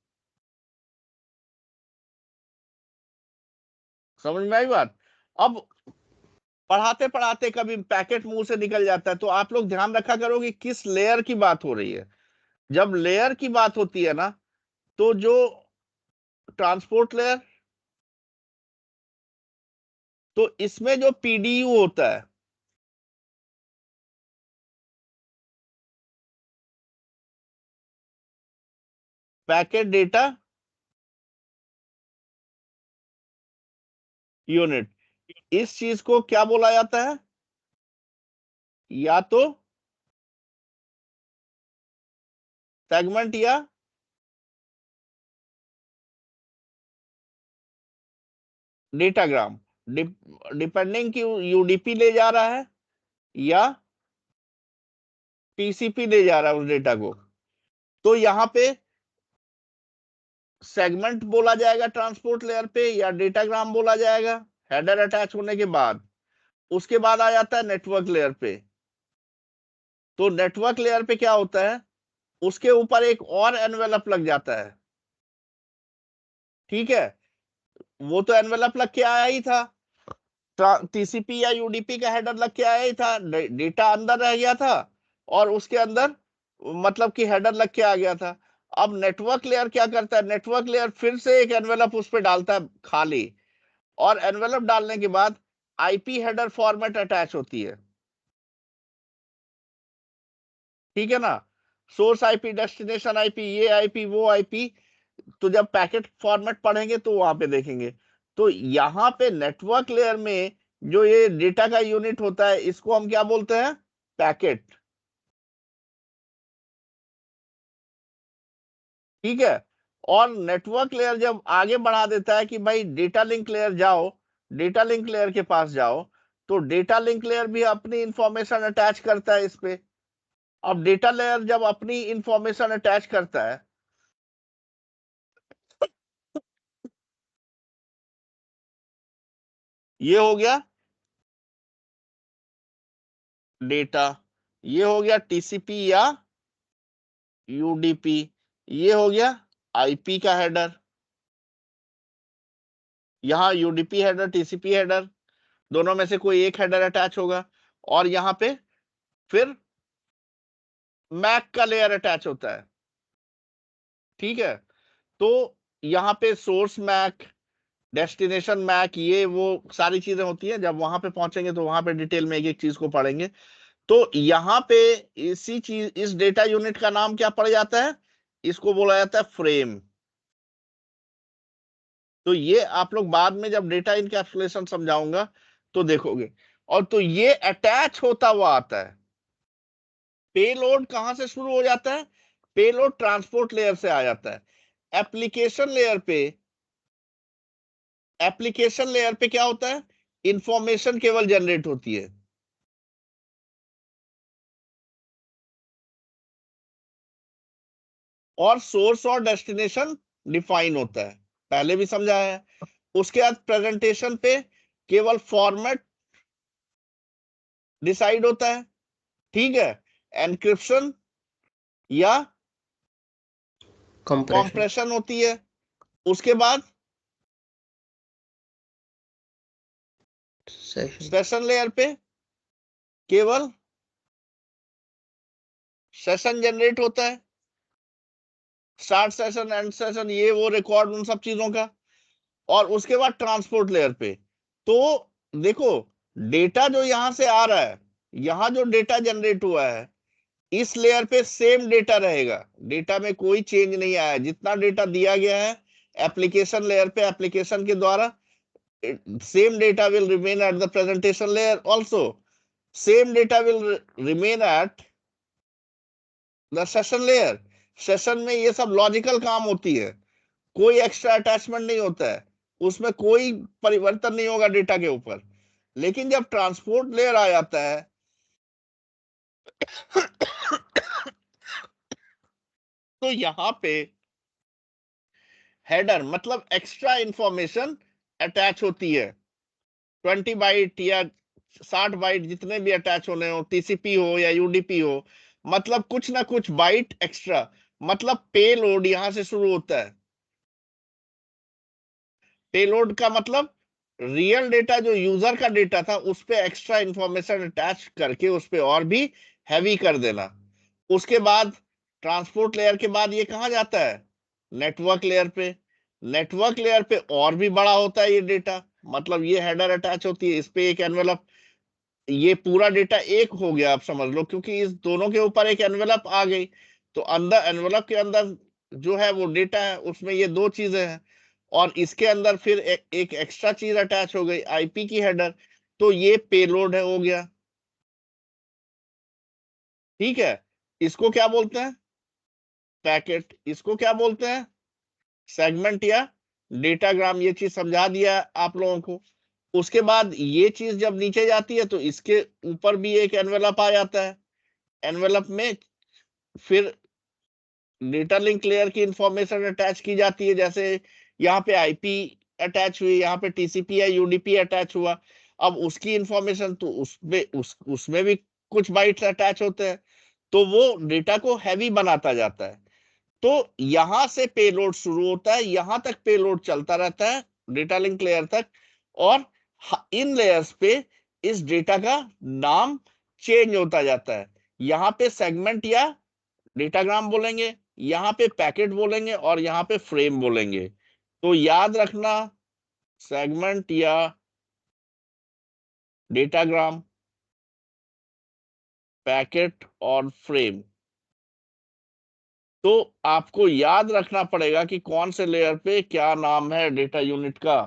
समझ में आई बात? अब पढ़ाते पढ़ाते कभी पैकेट मुंह से निकल जाता है, तो आप लोग ध्यान रखा करो कि किस लेयर की बात हो रही है। जब लेयर की बात होती है ना, तो जो ट्रांसपोर्ट लेयर, तो इसमें जो PDU होता है, पैकेट डेटा यूनिट, इस चीज को क्या बोला जाता है? या तो सेगमेंट या डेटाग्राम, डिपेंडिंग कि UDP ले जा रहा है या TCP ले जा रहा है उस डेटा को। तो यहां पे सेगमेंट बोला जाएगा ट्रांसपोर्ट लेयर पे, या डेटाग्राम बोला जाएगा हेडर अटैच होने के बाद। उसके बाद आ जाता है नेटवर्क लेयर पे। तो नेटवर्क लेयर पे क्या होता है, उसके ऊपर एक और एनवेलप लग जाता है। ठीक है, वो तो एनवेलप लग के आया ही था, TCP या UDP का हेडर लग के आया ही था, डेटा अंदर रह गया था, और उसके अंदर मतलब कि हेडर लग के आ गया था। अब नेटवर्क लेयर क्या करता है? नेटवर्क लेयर फिर से एक एनवेलप उस पर डालता है खाली, और एनवेलप डालने के बाद IP हेडर फॉर्मेट अटैच होती है। ठीक है ना? सोर्स IP, डेस्टिनेशन IP, ये IP, वो IP। तो जब पैकेट फॉर्मेट पढ़ेंगे तो वहां पे देखेंगे। तो यहाँ पे नेटवर्क लेयर में जो ये डेटा का यूनिट होता है, इसको हम क्या बोलते हैं? पैकेट। ठीक है। और नेटवर्क लेयर जब आगे बढ़ा देता है कि भाई डेटा लिंक लेयर जाओ, डेटा लिंक लेयर के पास जाओ, तो डेटा लिंक लेयर भी अपनी इंफॉर्मेशन अटैच करता है इस पे। अब डेटा लेयर जब अपनी इंफॉर्मेशन अटैच करता है, ये हो गया डेटा, ये हो गया टीसीपी या यूडीपी, ये हो गया आईपी का हेडर, यहाँ यूडीपी हेडर टीसीपी हेडर, दोनों में से कोई एक हेडर अटैच होगा। और यहाँ पे फिर मैक का लेयर अटैच होता है, ठीक है। तो यहाँ पे सोर्स मैक, डेस्टिनेशन मैक, ये वो सारी चीजें होती है। जब वहां पे पहुंचेंगे तो वहां पे डिटेल में एक एक चीज को पढ़ेंगे। तो यहाँ पे इसी चीज, इस डेटा यूनिट का नाम क्या पड़ जाता है, इसको बोला जाता है फ्रेम। तो ये आप लोग बाद में जब डेटा इनकैप्सुलेशन समझाऊंगा तो देखोगे। और तो ये अटैच होता हुआ आता है। पेलोड कहां से शुरू हो जाता है, पेलोड ट्रांसपोर्ट लेयर से आ जाता है। एप्लीकेशन लेयर पे, एप्लीकेशन लेयर पे क्या होता है, इंफॉर्मेशन केवल जनरेट होती है। और सोर्स और डेस्टिनेशन डिफाइन होता है, पहले भी समझाया है। उसके बाद प्रेजेंटेशन पे केवल फॉर्मेट डिसाइड होता है, ठीक है। एनक्रिप्शन या कंप्रेशन। कॉम्प्रेशन होती है। उसके बाद सेशन। सेशन लेयर पे केवल सेशन जनरेट होता है, स्टार्ट सेशन, एंड सेशन, ये वो रिकॉर्ड उन सब चीजों का। और उसके बाद ट्रांसपोर्ट लेयर पे, तो देखो डेटा जो यहां से आ रहा है, यहां जो डेटा जनरेट हुआ है, इस लेयर पे सेम डेटा रहेगा, डेटा में कोई चेंज नहीं आया। जितना डेटा दिया गया है एप्लीकेशन लेयर पे, एप्लीकेशन के द्वारा, same data will remain at the presentation layer also, same data will remain at the session layer। Session में ये सब लॉजिकल काम होती है, कोई एक्स्ट्रा अटैचमेंट नहीं होता है, उसमें कोई परिवर्तन नहीं होगा डेटा के ऊपर। लेकिन जब ट्रांसपोर्ट लेयर आ जाता है तो यहां पे हेडर मतलब एक्स्ट्रा इंफॉर्मेशन अटैच होती है। 20 बाइट या 60 बाइट जितने भी अटैच होने हो, टीसीपी हो या यूडीपी हो, मतलब कुछ ना कुछ बाइट एक्स्ट्रा, मतलब पेलोड यहां से शुरू होता है। पेलोड का मतलब रियल डेटा जो यूजर का डेटा था उस पे एक्स्ट्रा इंफॉर्मेशन अटैच करके उस पे और भी हैवी कर देना। उसके बाद ट्रांसपोर्ट लेयर के बाद ये कहाँ जाता है, नेटवर्क लेयर पे। नेटवर्क लेयर पे और भी बड़ा होता है ये डेटा, मतलब ये हेडर अटैच होती है, इस पे एक एनवेलप, ये पूरा डेटा एक हो गया आप समझ लो, क्योंकि इस दोनों के ऊपर एक एनवेलप आ गई। तो अंदर एनवेलप के अंदर जो है वो डेटा है, उसमें ये दो चीजें हैं। और इसके अंदर फिर एक एक्स्ट्रा चीज अटैच हो गई, आईपी की हेडर। तो ये पेलोड है, हो गया, ठीक है। इसको क्या बोलते हैं, पैकेट। इसको क्या बोलते हैं, सेगमेंट या डेटाग्राम। ये चीज समझा दिया आप लोगों को। उसके बाद ये चीज जब नीचे जाती है तो इसके ऊपर भी एक एनवेलप आ जाता है। एनवेलप में फिर डेटा लिंक लेयर की इंफॉर्मेशन अटैच की जाती है, जैसे यहाँ पे आईपी अटैच हुई, यहाँ पे टीसीपी या यूडीपी अटैच हुआ। अब उसकी इंफॉर्मेशन तो उसमें भी कुछ बाइट्स अटैच होते हैं, तो वो डेटा को हैवी बनाता जाता है। तो यहां से पेलोड शुरू होता है, यहां तक पेलोड चलता रहता है डेटा लिंक लेयर तक। और इन लेयर्स पे इस डेटा का नाम चेंज होता जाता है। यहाँ पे सेगमेंट या डेटाग्राम बोलेंगे, यहाँ पे पैकेट बोलेंगे, और यहाँ पे फ्रेम बोलेंगे। तो याद रखना, सेगमेंट या डेटाग्राम, पैकेट और फ्रेम। तो आपको याद रखना पड़ेगा कि कौन से लेयर पे क्या नाम है डेटा यूनिट का।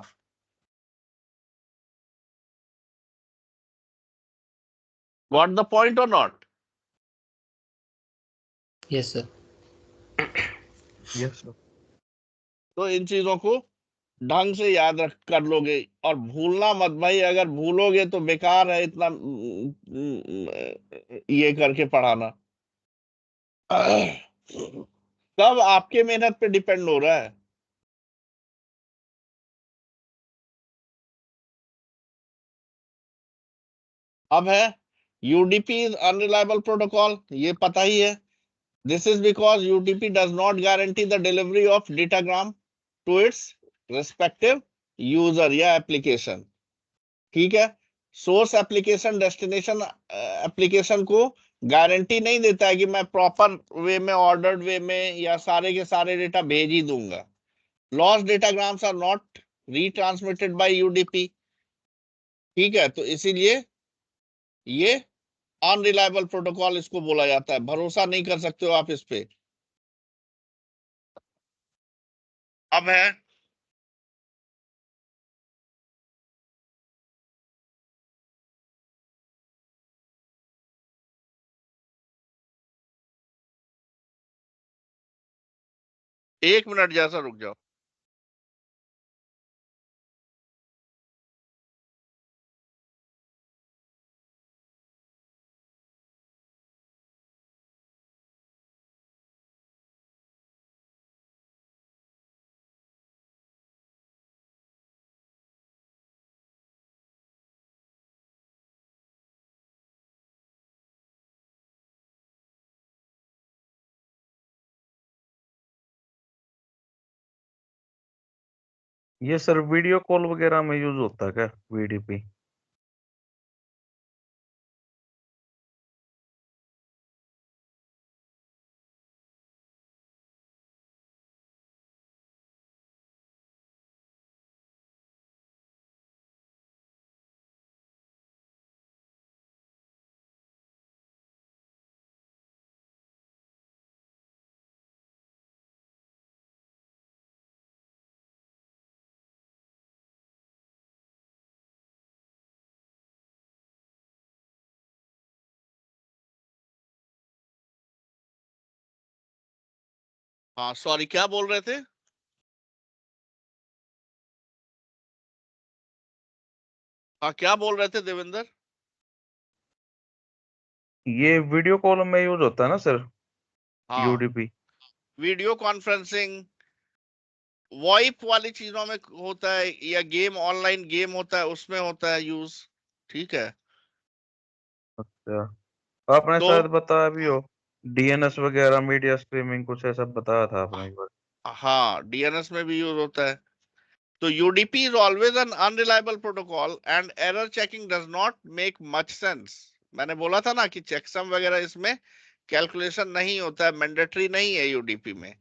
Got the point or not? Yes sir. Yes sir. तो इन चीजों को ढंग से याद रख कर लोगे, और भूलना मत भाई, अगर भूलोगे तो बेकार है इतना ये करके पढ़ाना। सब आपके मेहनत पे डिपेंड हो रहा है। अब है यूडीपी इज अनरिलायबल प्रोटोकॉल, ये पता ही है। This is because UDP does not guarantee the delivery of datagram to its respective user या एप्लीकेशन। ठीक है, सोर्स एप्लीकेशन डेस्टिनेशन एप्लीकेशन को गारंटी नहीं देता है कि मैं प्रॉपर वे में, ऑर्डर्ड वे में या सारे के सारे डेटा भेज ही दूंगा। Lost datagrams are not retransmitted by UDP. ठीक है, तो इसीलिए ये अनरिलायबल प्रोटोकॉल इसको बोला जाता है, भरोसा नहीं कर सकते हो आप इस पे। अब है एक मिनट जैसा, रुक जाओ। ये सर वीडियो कॉल वगैरह में यूज होता है क्या वीडीपी? हाँ सॉरी, क्या बोल रहे थे? हाँ क्या बोल रहे थे देवेंद्र? ये वीडियो कॉल में यूज होता है ना सर, हाँ, यूडीपी? वीडियो कॉन्फ्रेंसिंग, वॉइप वाली चीजों में होता है, या गेम, ऑनलाइन गेम होता है उसमें होता है यूज। ठीक है, अच्छा, आपने तो शायद बताया भी हो डीएनएस वगैरह, मीडिया स्ट्रीमिंग, कुछ ऐसा बताया था आपने एक बार। हाँ डीएनएस में भी यूज होता है। तो UDP is always an unreliable protocol and error checking does not make much sense. मैंने बोला था ना कि चेकसम वगैरह इसमें कैलकुलेशन नहीं होता है, मैंडेटरी नहीं है यूडीपी में,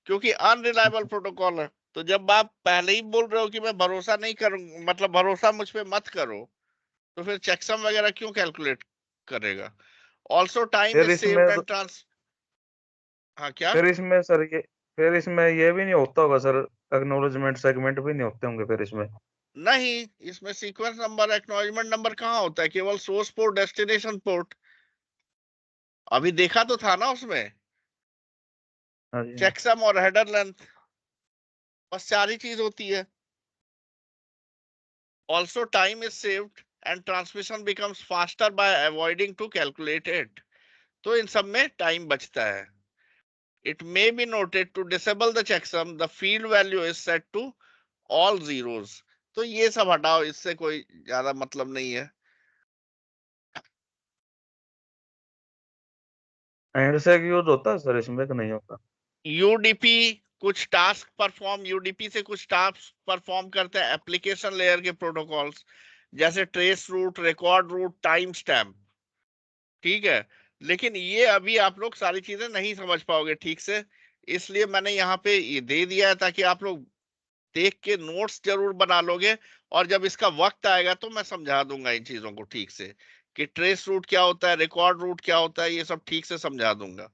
क्योंकि अनरिलायबल प्रोटोकॉल है। तो जब आप पहले ही बोल रहे हो कि मैं भरोसा नहीं करूं, मतलब भरोसा मुझ पे मत करो, तो फिर चेकसम वगैरह क्यों कैलकुलेट करेगा? ऑल्सो टाइम फिर इज इसमें सेव्ड एंड ट्रांस। हाँ क्या? फिर इसमें सर ये फिर इसमें ये भी नहीं होता होगा सर, एक्नॉलेजमेंट सेगमेंट भी नहीं होते होंगे फिर इसमें? नहीं, इसमें सीक्वेंस नंबर, एक्नॉलेजमेंट नंबर कहाँ होता है, केवल सोर्स पोर्ट, डेस्टिनेशन पोर्ट। अभी देखा तो था ना उसमें, हाँ जी। चेकसम और हेडर लेंथ, बस चार ही चीज होती है। Also time is saved and transmission becomes faster by avoiding to calculate it. तो इन सब में टाइम बचता है। It may be noted to disable the checksum the field value is set to all zeros. तो ये सब हटाओ, इससे कोई ज्यादा मतलब नहीं है। एंड से यूज होता है सर इसमें कि नहीं होता? यूडीपी कुछ टास्क परफॉर्म, यूडीपी से कुछ टास्क परफॉर्म करते हैं एप्लीकेशन लेयर के प्रोटोकॉल्स, जैसे trace route, record route, timestamp. ठीक है, लेकिन ये अभी आप लोग सारी चीजें नहीं समझ पाओगे ठीक से, इसलिए मैंने यहाँ पे ये दे दिया है ताकि आप लोग देख के नोट्स जरूर बना लोगे। और जब इसका वक्त आएगा तो मैं समझा दूंगा इन चीजों को ठीक से, कि ट्रेस रूट क्या होता है, रिकॉर्ड रूट क्या होता है, ये सब ठीक से समझा दूंगा।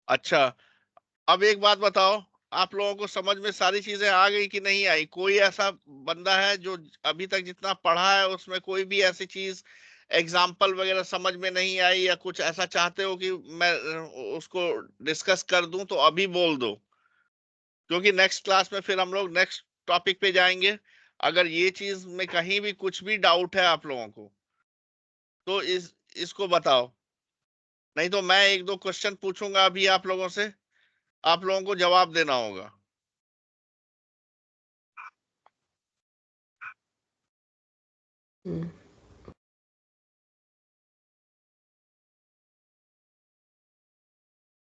अच्छा, अब एक बात बताओ, आप लोगों को समझ में सारी चीजें आ गई कि नहीं आई? कोई ऐसा बंदा है जो अभी तक जितना पढ़ा है उसमें कोई भी ऐसी चीज एग्जाम्पल वगैरह समझ में नहीं आई, या कुछ ऐसा चाहते हो कि मैं उसको डिस्कस कर दूं, तो अभी बोल दो, क्योंकि नेक्स्ट क्लास में फिर हम लोग नेक्स्ट टॉपिक पे जाएंगे। अगर ये चीज में कहीं भी कुछ भी डाउट है आप लोगों को, तो इसको बताओ, नहीं तो मैं एक दो क्वेश्चन पूछूंगा अभी आप लोगों से, आप लोगों को जवाब देना होगा।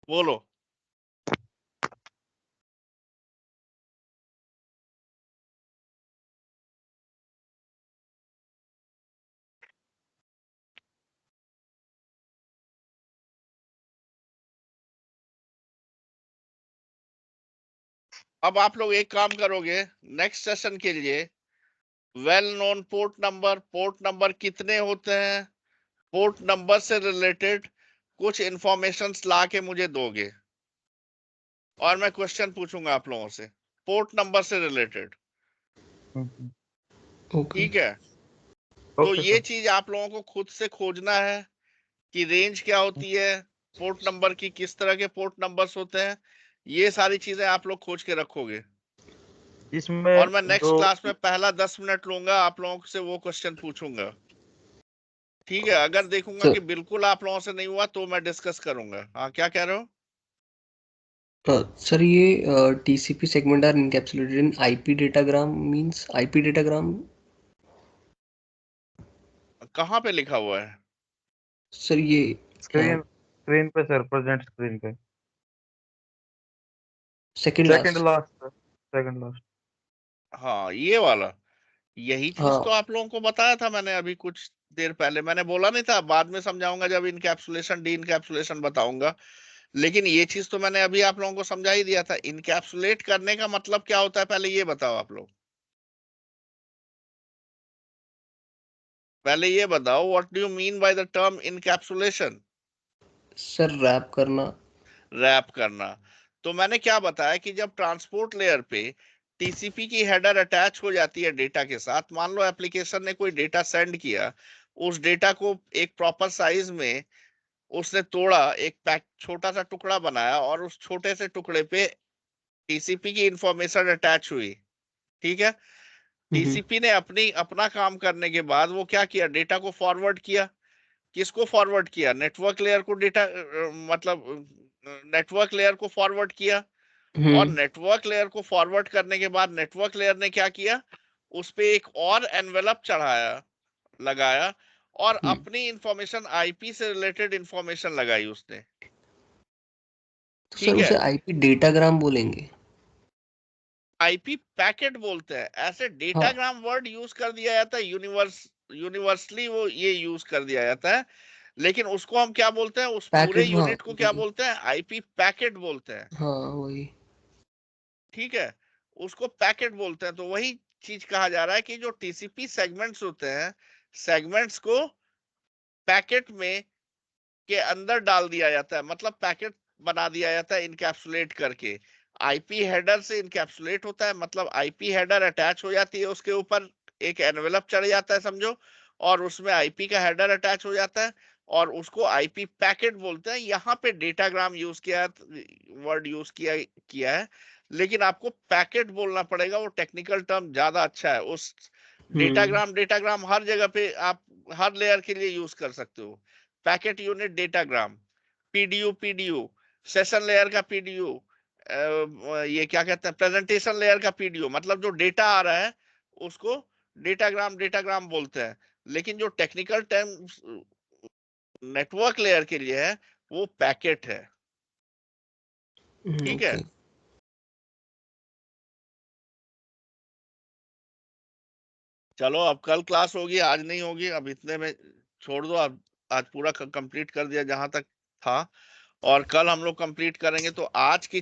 बोलो। अब आप लोग एक काम करोगे नेक्स्ट सेशन के लिए, वेल नोन पोर्ट नंबर कितने होते हैं, पोर्ट नंबर से रिलेटेड कुछ इंफॉर्मेशंस ला के मुझे दोगे, और मैं क्वेश्चन पूछूंगा आप लोगों से पोर्ट नंबर से रिलेटेड। ओके ठीक है? तो ओके ये सर। चीज आप लोगों को खुद से खोजना है कि रेंज क्या होती है, पोर्ट नंबर की किस तरह के पोर्ट नंबर्स होते हैं, ये सारी चीजें आप लोग खोज के रखोगे। इसमें और मैं नेक्स्ट जो क्लास में पहला 10 मिनट लूंगा, आप लोगों से वो क्वेश्चन पूछूंगा। ठीक है? अगर देखूंगा सर। कि बिल्कुल आप लोगों से नहीं हुआ तो मैं डिस्कस करूंगा। हाँ, क्या कह रहे हो? सर ये TCP segment are encapsulated in IP datagram means IP datagram। कहाँ पे लिखा हुआ है? सर ये स्क्रीन पे सर, प्रेजेंट स्क्रीन पे second second last. Last sir, second last. हाँ, ये वाला, यही चीज तो हाँ आप लोगों को बताया था मैंने अभी कुछ देर पहले। मैंने बोला नहीं था बाद में समझाऊंगा जब इनकैप्सुलेशन डी इनकैप्सुलेशन बताऊंगा, लेकिन ये चीज तो मैंने अभी आप लोगों को समझा ही दिया था। इनकैप्सुलेट करने का मतलब क्या होता है, पहले ये बताओ आप लोग। पहले ये बताओ, what do you mean by the term encapsulation? Sir wrap करना। रैप करना। तो मैंने क्या बताया कि जब ट्रांसपोर्ट लेयर पे टीसीपी की हेडर अटैच हो जाती है डेटा के साथ, मान लो एप्लीकेशन ने कोई डेटा सेंड किया, उस डेटा को एक प्रॉपर साइज में उसने तोड़ा, एक पैक छोटा सा टुकड़ा बनाया, और उस छोटे से टुकड़े पे टीसीपी की इंफॉर्मेशन अटैच हुई। ठीक है? टीसीपी ने अपना काम करने के बाद वो क्या किया, डेटा को फॉरवर्ड किया। किसको फॉरवर्ड किया? नेटवर्क लेयर को डेटा, मतलब नेटवर्क लेयर को फॉरवर्ड किया। और नेटवर्क लेयर को फॉरवर्ड करने के बाद नेटवर्क लेयर ने क्या किया, उस पे एक और एनवेलप चढ़ाया, लगाया, और अपनी इंफॉर्मेशन आईपी से रिलेटेड इंफॉर्मेशन लगाई उसने। तो सर ठीक उसे है? आईपी डेटाग्राम बोलेंगे। आईपी पैकेट बोलते हैं, ऐसे हाँ डेटाग्राम वर्ड यूज कर दिया जाता है, यूनिवर्सली वो ये यूज कर दिया जाता है। लेकिन उसको हम क्या बोलते हैं, उस पूरे पैकेट। हाँ यूनिट को क्या वही। बोलते हैं? आईपी पैकेट बोलते हैं। हाँ वही। ठीक है? उसको पैकेट बोलते हैं। तो वही चीज कहा जा रहा है कि जो टीसीपी सेगमेंट्स होते हैं, सेगमेंट्स को पैकेट में के अंदर डाल दिया जाता है, मतलब पैकेट बना दिया जाता है इनकैप्सुलेट करके। आईपी हेडर से इनकैप्सुलेट होता है, मतलब आईपी हेडर अटैच हो जाती है, उसके ऊपर एक एनवेलप चढ़ जाता है समझो, और उसमें आईपी का हेडर अटैच हो जाता है, और उसको आईपी पैकेट बोलते हैं। यहाँ पे डेटाग्राम यूज किया है, वर्ड यूज किया किया है, लेकिन आपको पैकेट बोलना पड़ेगा, वो टेक्निकल टर्म ज्यादा अच्छा है। उस डेटाग्राम हर जगह पे आप हर लेयर के लिए यूज कर सकते हो। Packet unit datagram, PDU session layer का पीडीयू, ये क्या कहते हैं, प्रेजेंटेशन लेयर का पीडीयू, मतलब जो डेटा आ रहा है उसको डेटाग्राम बोलते हैं। लेकिन जो टेक्निकल टर्म नेटवर्क लेयर के लिए है, वो पैकेट है। ठीक है? ओके। चलो, अब कल क्लास होगी, आज नहीं होगी, अब इतने में छोड़ दो। अब आज पूरा कंप्लीट कर दिया जहां तक था, और कल हम लोग कंप्लीट करेंगे। तो आज की